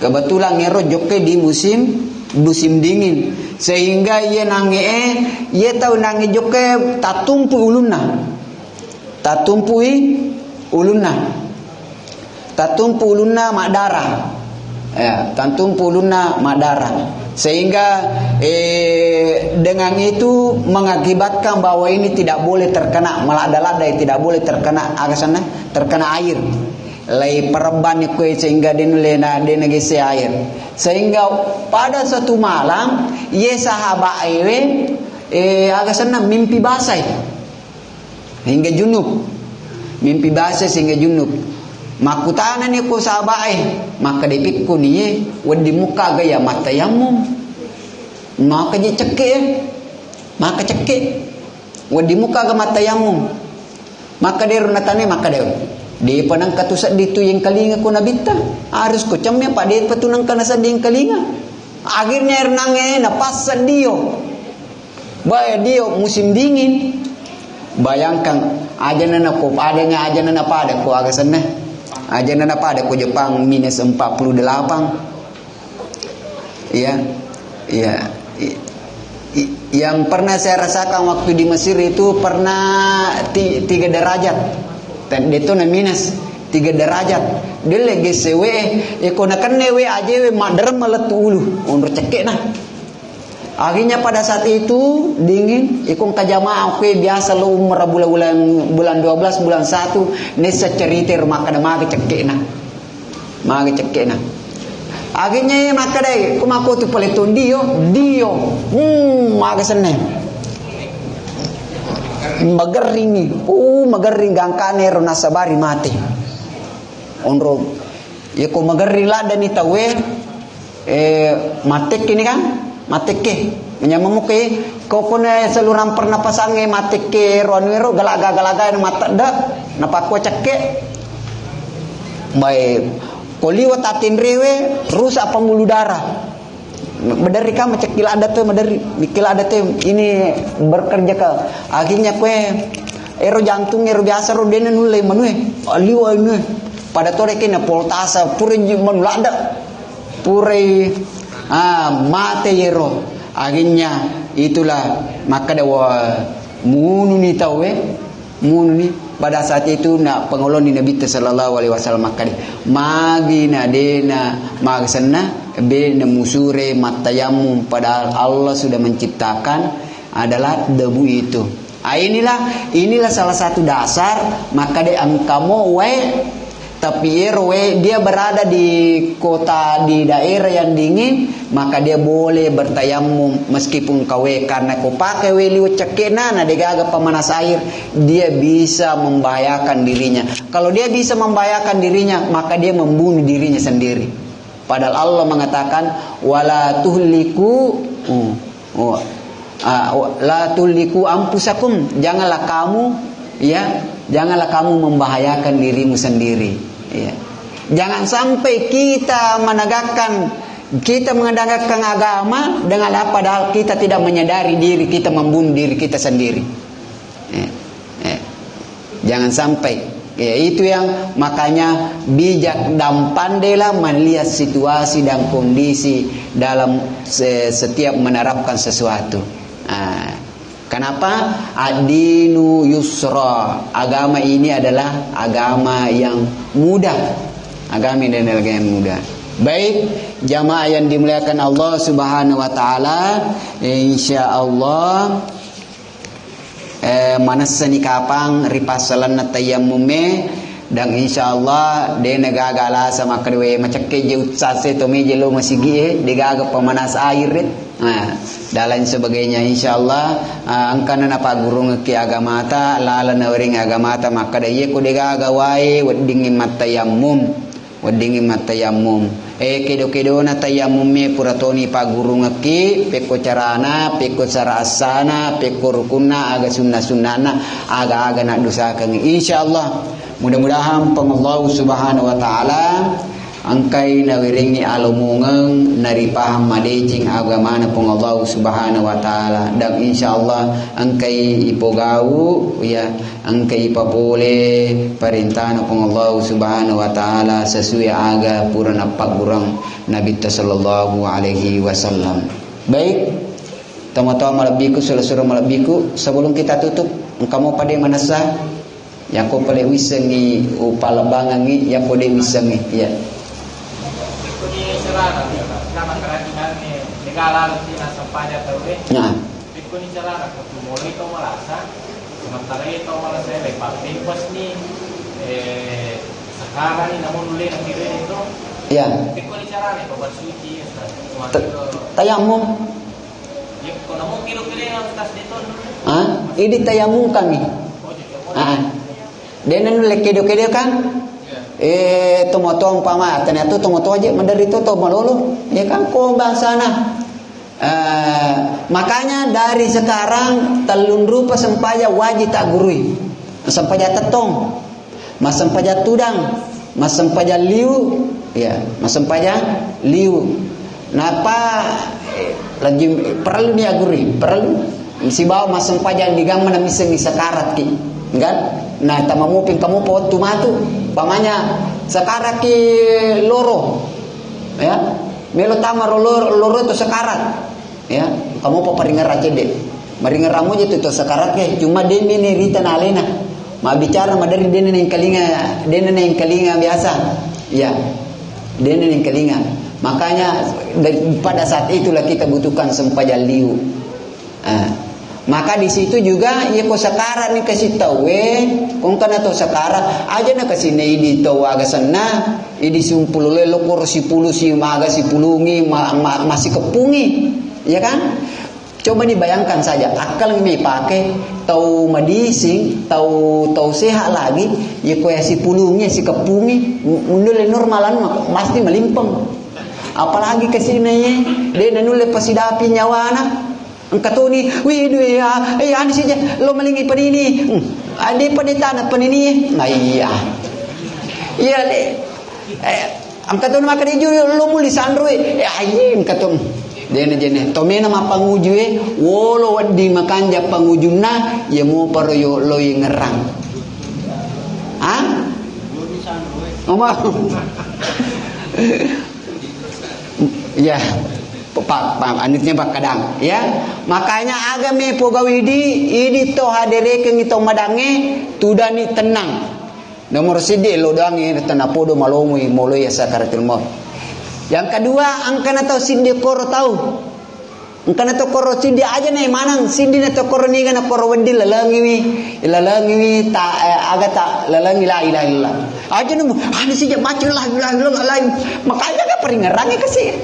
S2: Kebetulan ngerojoke di musim dingin, sehingga ia tahu nange joke tatumpui ulunna madara ya, tantumpu ulunna madara, sehingga dengan itu mengakibatkan bahwa ini tidak boleh terkena melada-ladai, tidak boleh terkena air. Lai perban kue sehingga denulena denegese air, sehingga pada suatu malam ye sahabat agak senang mimpi basah hingga junub, mimpi basah sehingga junub. Makutana ni ko sahabat maka dipik ko niye wadi muka gaya matayamum maka je cekek wadi muka ga matayamum maka deru natane maka deru di panang katusat ditu yang kalinga ko nabita harus ko camnya pak di patunang kanasa di yang kalinga akhirnya ernange napasan dio baya dio musim dingin bayangkan ajanan ko adanya ajanan pada ko agak sana ajanan pada ko Jepang minus 48 ya yang pernah saya rasakan waktu di Mesir itu pernah 3 derajat. Dan itu na minus 3 derajat. Dile gesewe eko nakan newe ajewe mader meletu ulu undur cekek nah. Akhirnya pada saat itu dingin ikung kajamaah oke biasa lo umur bulan 12 bulan 1 nesa cerita rumah kada mage cekek nah. Akhirnya maka deh kumaku tu peleton dio mage seneng. Magering gangkane rona sabari mati onro yeko magering lada ni tawe matek ini kan matek ke menyamamuke kokone saluran pernapasan matek ke ronwero galaga mata dak napako ceke baik koliwa tatin rewe rusak pembuluh darah. Medari kamu cekil ada tuh medari mikil ada tuh ini bekerja ke akhirnya kue ero jantung ero biasa ro dene nule manue aliwa ini pada tore kena poltasa pure manulada pure mate ero akhirnya itulah maka dawa munu ni tawe munu ni pada saat itu nak pengolon di Nabi sallallahu alaihi wasallam maka magina dena magsana bena musure matayamum padahal Allah sudah menciptakan adalah debu itu Inilah salah satu dasar maka de angkamo tapi dia berada di kota di daerah yang dingin, maka dia boleh bertayamum meskipun kawe karena kau pakai liwat cekena na degaga pemanas air, dia bisa membahayakan dirinya. Kalau dia bisa membahayakan dirinya, maka dia membunuh dirinya sendiri. Padahal Allah mengatakan wala tuhliku la tulliku ampusakum, janganlah kamu membahayakan dirimu sendiri, ya. Jangan sampai kita mengadakan agama dengan padahal kita tidak menyadari diri kita membunuh diri kita sendiri, jangan sampai, ya. Itu yang makanya bijak dan pandailah melihat situasi dan kondisi dalam setiap menerapkan sesuatu. Kenapa? Ad-dinu yusra. Agama ini adalah agama yang mudah. Agama ini adalah agama yang mudah. Baik, jamaah yang dimuliakan Allah Subhanahu wa taala, insyaallah manasani kapang ripasalan na tayammume dan insyaallah de nagagala sama kedua macakke je utsase to me je lo masigi de gaga pemanas air dan lain sebagainya insyaallah angkana napa guru ngeki agama ta lala na ring agama ta maka de ye ko de gaga wae weddingi matayammum kedo na tayammum me puratoni pa guru ngeki peko carana peko cara asana peko rukunna aga sunnah-sunnahna aga nak dosakeun insyaallah. Mudah-mudahan pengallahu subhanahu wa ta'ala angkai nawiringi alumungeng nari paham madejing agamana pengallahu subhanahu wa ta'ala, dan insyaallah angkai ipogau ya angkai ipapole perintahna pengallahu subhanahu wa ta'ala sesuai aga purana pagurang Nabi sallallahu alaihi wasallam. Baik, tama-tama malabiku surah malabiku sebelum kita tutup engkau pada manasa yang kau boleh wisengi upalabangan ni yang boleh wisengi ya.
S3: Ikuni celana nama kerajinan ni negara Cina sampai tahu deh.
S2: Nah.
S3: Ikuni celana mulai itu merasa sementara itu malah saya lepas bebas ni sekarang ni namun mulai nanti itu.
S2: Ya.
S3: Ikuni celana kau bersuci.
S2: Tayamum.
S3: Ya kau namun kilo-kilo yang tas itu.
S2: Ini tayamum kami. Denen le kedo kan tomoto umpama ternyata tomoto aja menderita to malolo ya kan ko bangsana makanya dari sekarang telun rupa sempaja wajib tak gurui sempaja tetong mas sempaja tudang mas sempaja liu ya mas sempaja liu napa lagi perlu dia gurui perlu si bawa mas sempaja digamma na miseng sakarat ki kan. Nah, tamamupin kamu po tumatu pamanya sakarat ki loro ya melo tama loro to sakarat ya kamu po paringar aja deh maringar ramu je to sakarat ke cuma demi ni rita nalena ma bicara madari denen yang kalinga biasa ya denen yang kalinga makanya pada saat itulah kita butuhkan sempaja liu. Maka di situ juga ya ko sakarat ni kasih tahu kung kana to sakarat aja na kasi na idi to aga sana idi simpul lelo ko si pulu si maga si pulungi masih kepungi ya kan. Coba dibayangkan saja akal yang pakai tahu medising tahu sehat lagi ya ko si pulungi si kepungi mundul normalan pasti melimpeng apalagi kesini dia nanule pasidapi nyawana angkatoni widu ya ani saja lo malingi panini ade panitana panini iya le angkatoni makade ju lo muli sandro ai angkaton dene tomena mapanguju wolo wadi makanja pangujuna ya mo paroyo lo ngerang oma ya pak anitnya pak kadang ya makanya agame pogawidi idi to hadereke ngito madange tudani tenang nomor sidi lo dangi tenapodo malomui molo ya sakaratul maut. Yang kedua angkana tahu sindikor tahu Engkau na tokoro sindi aja nih manang sindi na tokoro ni kana koro wendi lalangi wi ta aga ta lalangi la ilaha illallah. Aja nemu ani sija baca la ilaha illallah makanya ka peringerangi kasih.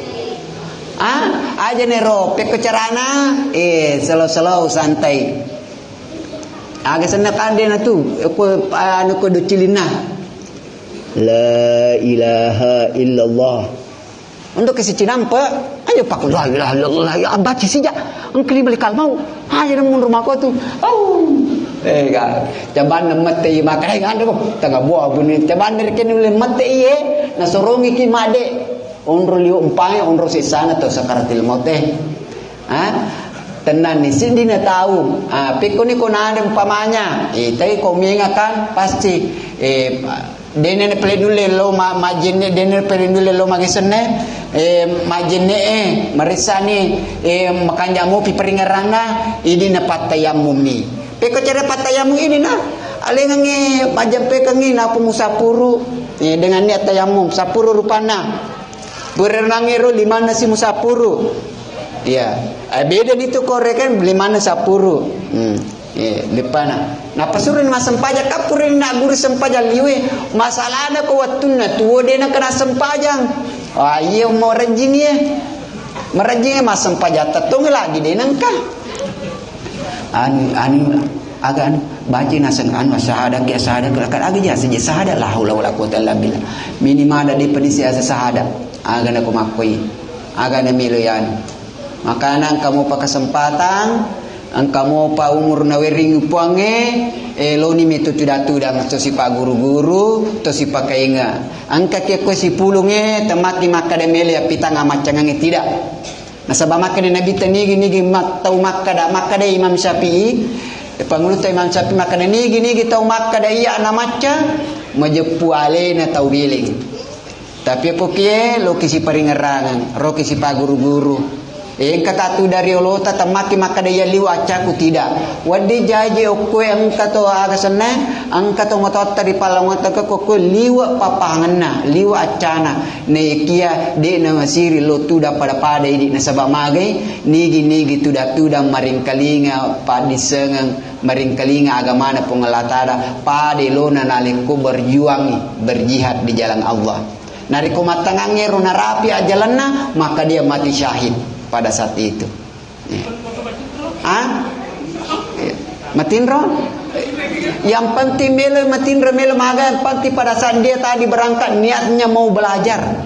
S2: Aja nih ro peko carana slow santai. Aga sana kande na tu ko anu ko do cilina. La ilaha illallah. Untuk kasi cinampa, ayo pak la ilaha illallah ya baca saja. Engkeli balik kalmau. Aja nang rumah ko tu. Ka. Jaban mate makai kan ko. Tanga buah bunyi jaban dari kene le mate ye. Nasorongi ki made. Onro liu umpai onro sisana to sakaratil maut tenan ni sindi na tahu. Piko ni ko na umpamanya. Tai ko mengakan pasti dene peledule lo majine dene peledule lo magisene majine marisani makanjamu pi peringarana ini na patayamumi peko cara patayamu ini na alengange majampe kangi na pumusapuru dengan niat tayamum sapuru rupana berenangero limana si musapuru ya beda itu korekan limana sapuru lipana na pasurin masampaja kapurin na guru sampaja liwe masalah ada ko watuna tuwo de na kana sampajang iya mau ranjing ye marajing masampaja tatong lagi de nangka ani aga baca nasan kan sahada ke sahada kan aga ja saja sahada la haula wala quwata illa billah minimal ada di pedisi asa sahada aga na kumakoi aga na miloyan makanan kamu pa kesempatan ang kamu pa umur na wering puange lo ni metu tudatu dang to si pa guru-guru to si pa kainga ang kake ko si pulunge temati makademele ya pitanga macangange tidak nasaba makade nabi tanigi nigi mat tau makada Imam Syafi'i pangulut Imam Syafi'i makade nigi tau makada iya na maca majepu ale na tau biling tapi ko kie lo kisi paringerangan ro kisi pa guru-guru kata tu dari Allah tatamaki maka dia liwaca ku tidak wadi jaje okwe angka to aga sana angka to ngotot tadi palang ngotot ko liwa papanganna liwa acana ne kia de na masiri lo tuda pada ini nasaba magai nigi tuda maring kalinga padisengang maring kalinga agamana pengalatada pade lo na naliko berjihad di jalan Allah nariko matangange runa rapi ajalanna maka dia mati syahid pada saat itu. Matindro? Yang penting melo maga penting pada saat dia tadi berangkat niatnya mau belajar.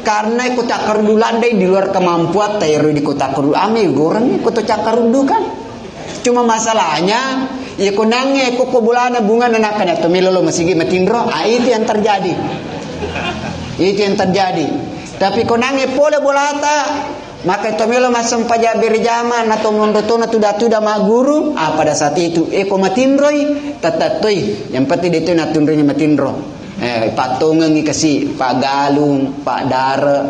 S2: Karena ikut cakar dulandai di luar kemampuan tayo di kota karu ame goreng ikut cakar du kan. Cuma masalahnya ya kunange koko bulana bunga nanakan atau melo masih matindro, itu yang terjadi. Itu yang terjadi. Tapi kunange pole bolata maka itu melo masam paja berjaman atau mondotona tuda maguru pada saat itu ko matindroi tatatoi yang penting itu natundronya matindro Pak Tongeng kasih Pak Galung Pak Dara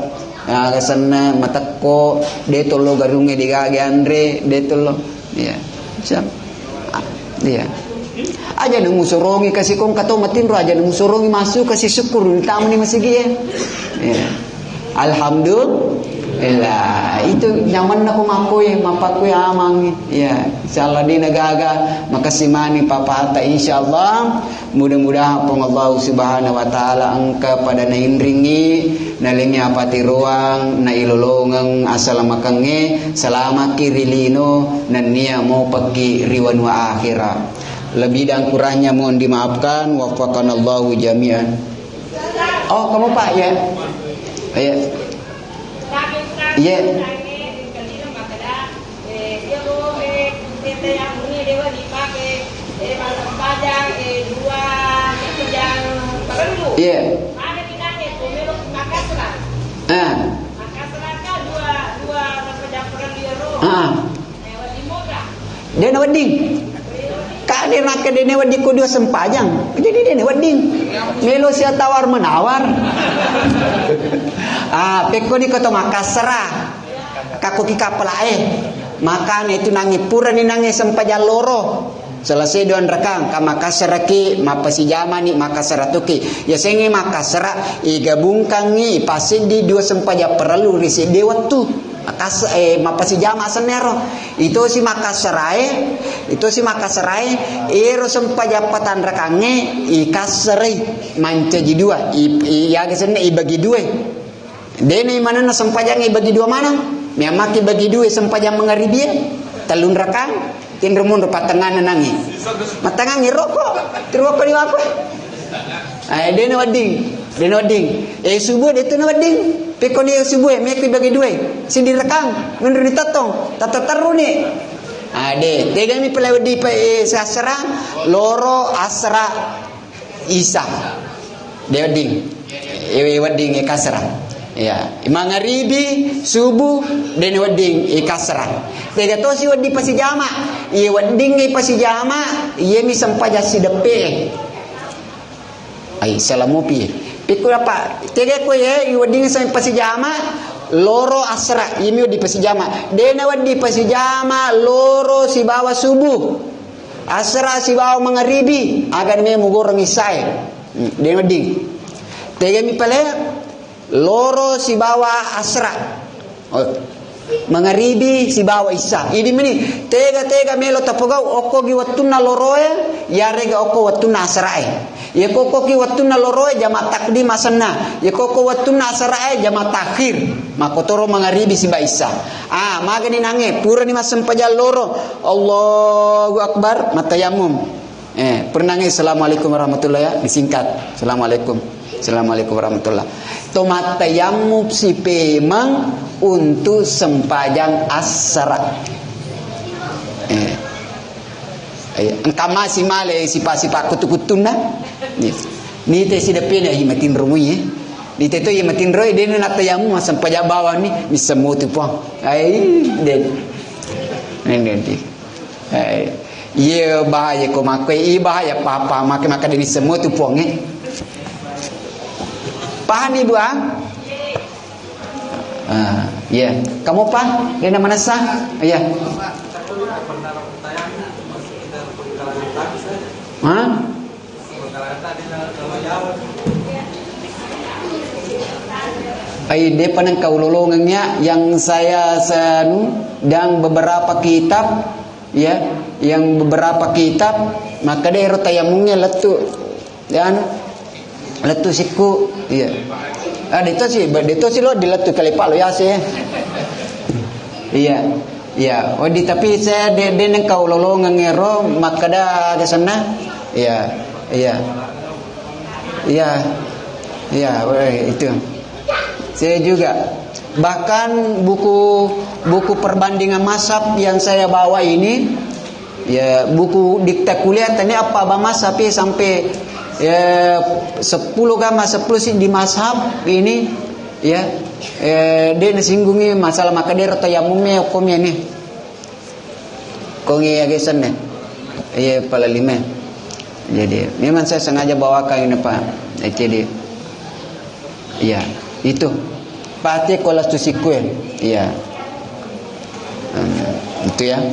S2: kesana matako deto lo garunge digage Andre deto lo ya siap iya aja nung sorongi kasih kong kato matindro aja nung sorongi masuk kasih syukur tamu ni masih ya alhamdulillah itu nyaman na kumakoy mapakoy amang ya insyaallah di nagaga makasimani papata insyaallah mudah-mudahan pong Allah subhanahu wa taala angka pada naindringi nalingnya pati ruang na ilolongang asal makange selama kirilino nan niya mau pagi riwan wa akhirah lebih dan kurangnya mohon dimaafkan wafaqanallahu jami'an. Oh kamu Pak ya ya iya iya dia na wedding ka dia nak dia na wedding ko dia sempajang jadi dia na wedding melo sia tawar menawar peko ni koto makasra kaku kapalae makan itu nangi pura ni nangi sempajang loro selesai doan rekang ka makasra ki mapasi jamani makasra tuki ya sengi makasra igabungkan ni pasindi dua sempajang perlu risi dewa tu mapasijama senero itu si makasarai ero sempaja patan rakange ikasari manca jidua iya gesene ibagi dua dene mana na sempajang ibagi dua mana memaki bagi dua sempajang mengaribia talun rakang tinrumun patangan nangi matangan rokok tiroko di aku dene wading subuh dia tu na wading pekon dia subuh meki bagi dua sindi rekang mundur ditatong tataru ni ade tega mi pelawadi pa sasra loro asra isa de wading wading kasra ya mangaribi subuh den wading kasra tega to si wadi pasijama wading pasijama mi sampaja si depe ai salamupi pikul apa tega ko wading sa pasijama loro asra ini di pasijama dena wadi pasijama loro si bawa subuh asra si bawa mangaribi agan me mugorong isai dena wadi tega mi pale loro si bawa asra mangaribi si bawa isa ini meni tega melo tapogau oko gi wattuna loroe yarega oko wattuna asrae ye koko ki wattuna loroe jama takdim asanna ye koko wattuna asrae jama takhir makotoro mangaribi si baisa magani nange pura ni masem pajal loro Allahu akbar matayamum pernange assalamualaikum warahmatullahi ya disingkat assalamualaikum warahmatullahi to matayamum si pemang untuk sempajang asra engkau masih male si kutu-kutuna ni te si depena himatin rumui ni te to himatin roy den na tayamu sempajang bawah ni misemu tu pang den ye bahaya ko makwe bahaya papa maka den semua tu pang paham ibu ya kamu pak dia nama sah ya dia panang kaulolongnya yang saya dan beberapa kitab ya yang beberapa kitab maka dia tayamumnya letu dan letu siku ya dito sih lo diletu kali pak lo ya sih iya tapi saya den kau lolong ngero maka dah ke sana iya itu saya juga bahkan buku perbandingan mazhab yang saya bawa ini ya buku dikta kuliah tadi apa bang mazhab sampai 10 gama 10 sih di mazhab ini ya dia nasinggungi masalah maka dia tayamumnya hukumnya nih kongi agesan nih iya pala 5 jadi memang saya sengaja bawakan ini pak jadi iya itu pati kolas tu sikue iya itu ya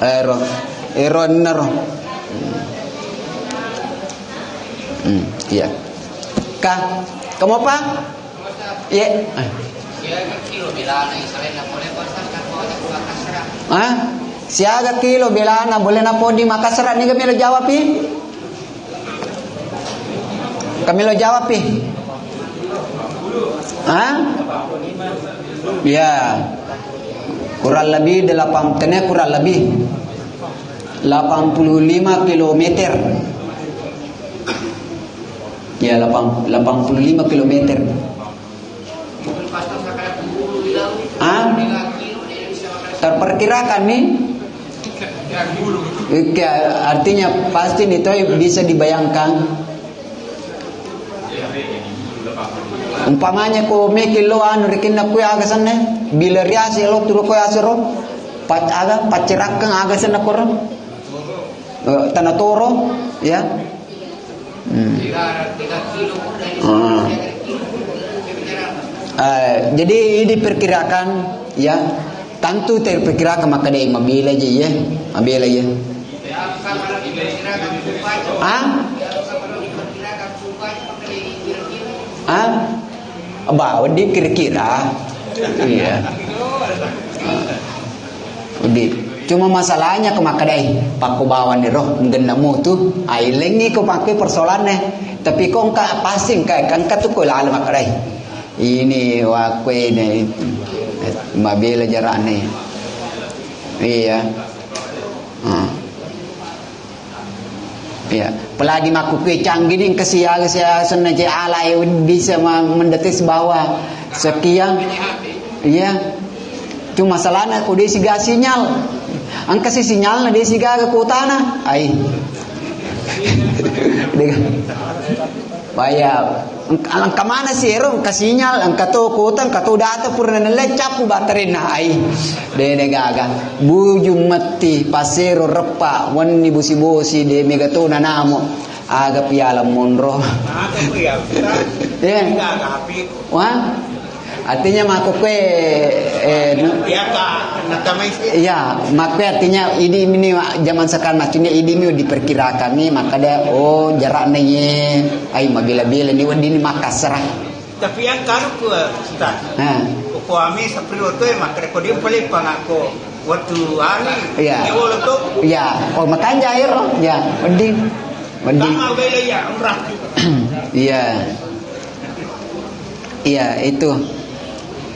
S2: naro iya kah kamu apa iya siaga kilo belana boleh napo di Makassar ni kami lo jawab ya kurang lebih 85 kilometer ya 85 kilometer terperkirakan nih artinya pasti itu bisa dibayangkan umpamanya ko mekilo rikin na kuya agasan bila riasi lo turo ko asero pacirakang agasan na koron tanatoro ya jadi ini diperkirakan ya tentu terperkirakan maka dia mabila aja ya Bawa di kira-kira. Iya. Udi. Cuma masalahnya ke makadai paku bawa ni roh nggenamu tu ai lengi ko pakai persoalannya tapi kau engka pasing kai engka tu ko la makadai ini wa kue ni mabila jarak ni iya iya pelagi maku kue canggih ni kesia senaje alai bisa mendetes bawah sekian iya cuma masalahnya ko dia siga sinyal ang kasi sinyal na di siga ke kota na ay baya ang kamana siro ang kasinyal ang kato kota ang kato data purna na lecap baterin na ay de gaga buju mati pasero repa wani busi de megato na namo aga piala monro ya wah artinya makukwe iya makukwe artinya ini zaman sekarang maksudnya ini diperkirakan nih maka dia jaraknya ay mabila-bila ini Makassar
S4: tapi yang kan ku Ustaz ko ami sa priwoto maka ko dia paling pangako waktu hari
S2: iya
S4: to
S2: iya makanya air ya mending
S4: sama bela ya umrah
S2: iya itu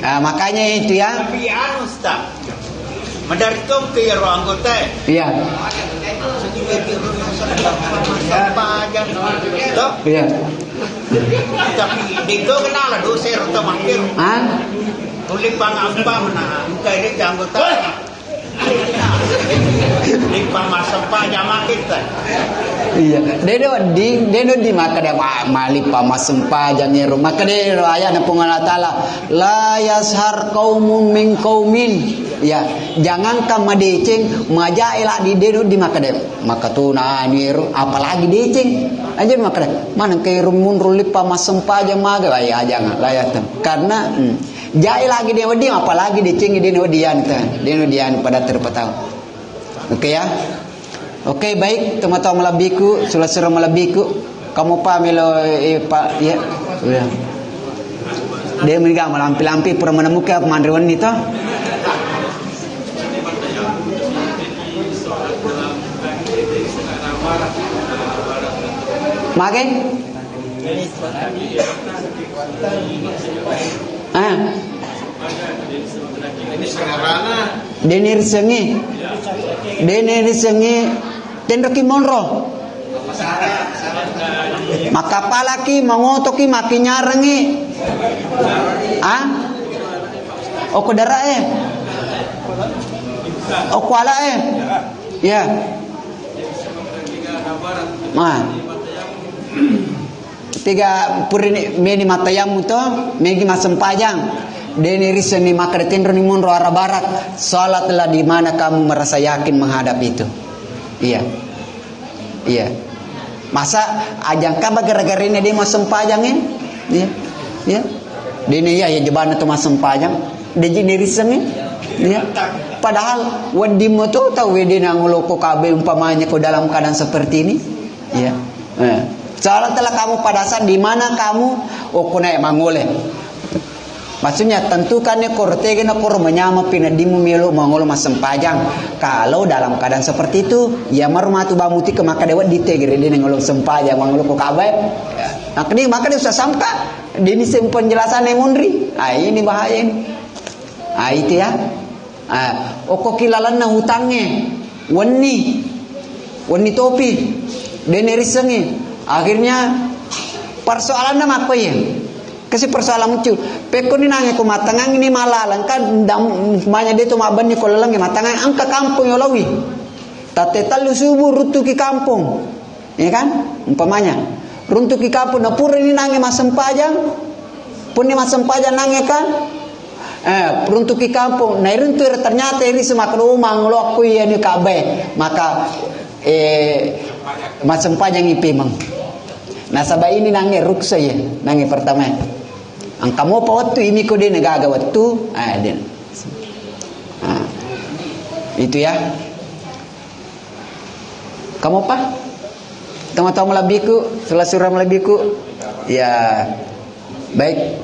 S2: makanya itu ya.
S4: Tapi Ustaz, mendarikkan ke anggota.
S2: Iya. Iya.
S4: Tapi dito kenal dosa atau makir. Tulis pangamba mana? Kaya dia anggota. Lipa masampa jama kita.
S2: Iya, deno di maka dia malipa masampa jangero maka dia ayat na pungala taala la yashar qaumun min qaumin ya jangan ka madeceng majaila di deno di maka dia maka tu na niru apalagi deceng aja maka mana kay rumun lipa masampa jama ga ya jangan layatan karena jai lagi dia wedi apalagi deceng di deno dian pada terpatau. Oke ya. Oke baik teman-teman malabiku sulasura malabiku kamu pamelo pak ya udah dia meniga malampi-lampi pura menemukan pemandirian itu makin Denir sengi tendoki monro maka palaki mangotoki makinya rengi oko darae oko alae ya tiga purini meni matayam to megi masempajang deni riseni maka tendro ni monro arah barat salatlah di mana kamu merasa yakin menghadap itu iya masa ajang kaba gara-gara ini dia mau sempajangin iya deni ya jebana tu mas sempajang deji diri riseni iya padahal wadi mo to tahu wedina ngoloko kabe umpamanya ko dalam keadaan seperti ini iya salatlah kamu pada saat di mana kamu okuna mangole. Maksudnya tentukan kortege na kor menyama pinadimu melo mangolo masempajang. Kalau dalam keadaan seperti itu, ya marmatu bamuti ke maka dewa ditegere dia ngolo sempajang mangolo ko kabe. Nah, maka dia usah sangka ini penjelasan emundri. Ini bahaya ini. Itu ya. Oko kilalan na hutangnya. Wani topi. Denerisengi. Akhirnya persoalannya apa ya? Kasi persoalan muncul. Peko ni nange ko matangang ini malalang kan manya dia tu mabani ko lalang matangang angka kampung yo lawi. Tate talu subuh rutuki kampung. Ya kan? Umpamanya. Runtuki kampung na pura ni nange masempajang. Pun ni masempajang nange kan? Runtuki kampung. Na iruntu ternyata iri semakro umang lo ya ni kabe. Maka masempajang ipemang. Nah sabay ini nange ruksa ya. Nange pertama. Ang kamu pa waktu ini ko din nagaga waktu din. Itu ya. Kamu pa? Tahu-tahu melabiku, selasura melabiku. Ya. Baik.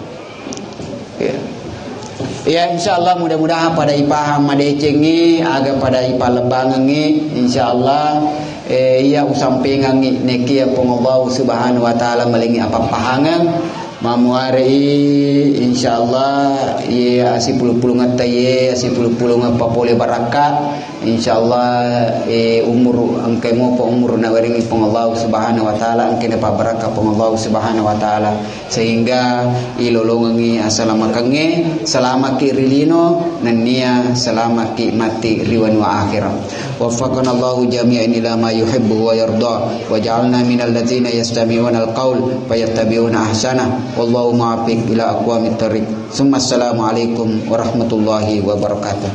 S2: Ya insyaallah mudah-mudahan pada ipaham madecengi aga pada ipa lebangangi insyaallah ia usampingangi neki apong Allah subhanahu wa taala malingi apa pahangan mamuari insyaallah ia asipuluh-puluh ngataye asipuluh-puluh ngapapole baraka insyaallah umur angke mo po umur na waringi pong Allah subhanahu wa taala angke na pabaraka pong Allah subhanahu wa taala sehingga ilolongangi asalamakange salamaki rilino nania salamaki mati riwan wa akhirah waffaqana Allah jami'an ila ma yuhibbu wa yarda wa ja'alna minal ladzina yastami'una al-qaul fayattabi'una ahsana wallahu muwaffiq ila aqwamit thariq. Assalamualaikum warahmatullahi wabarakatuh.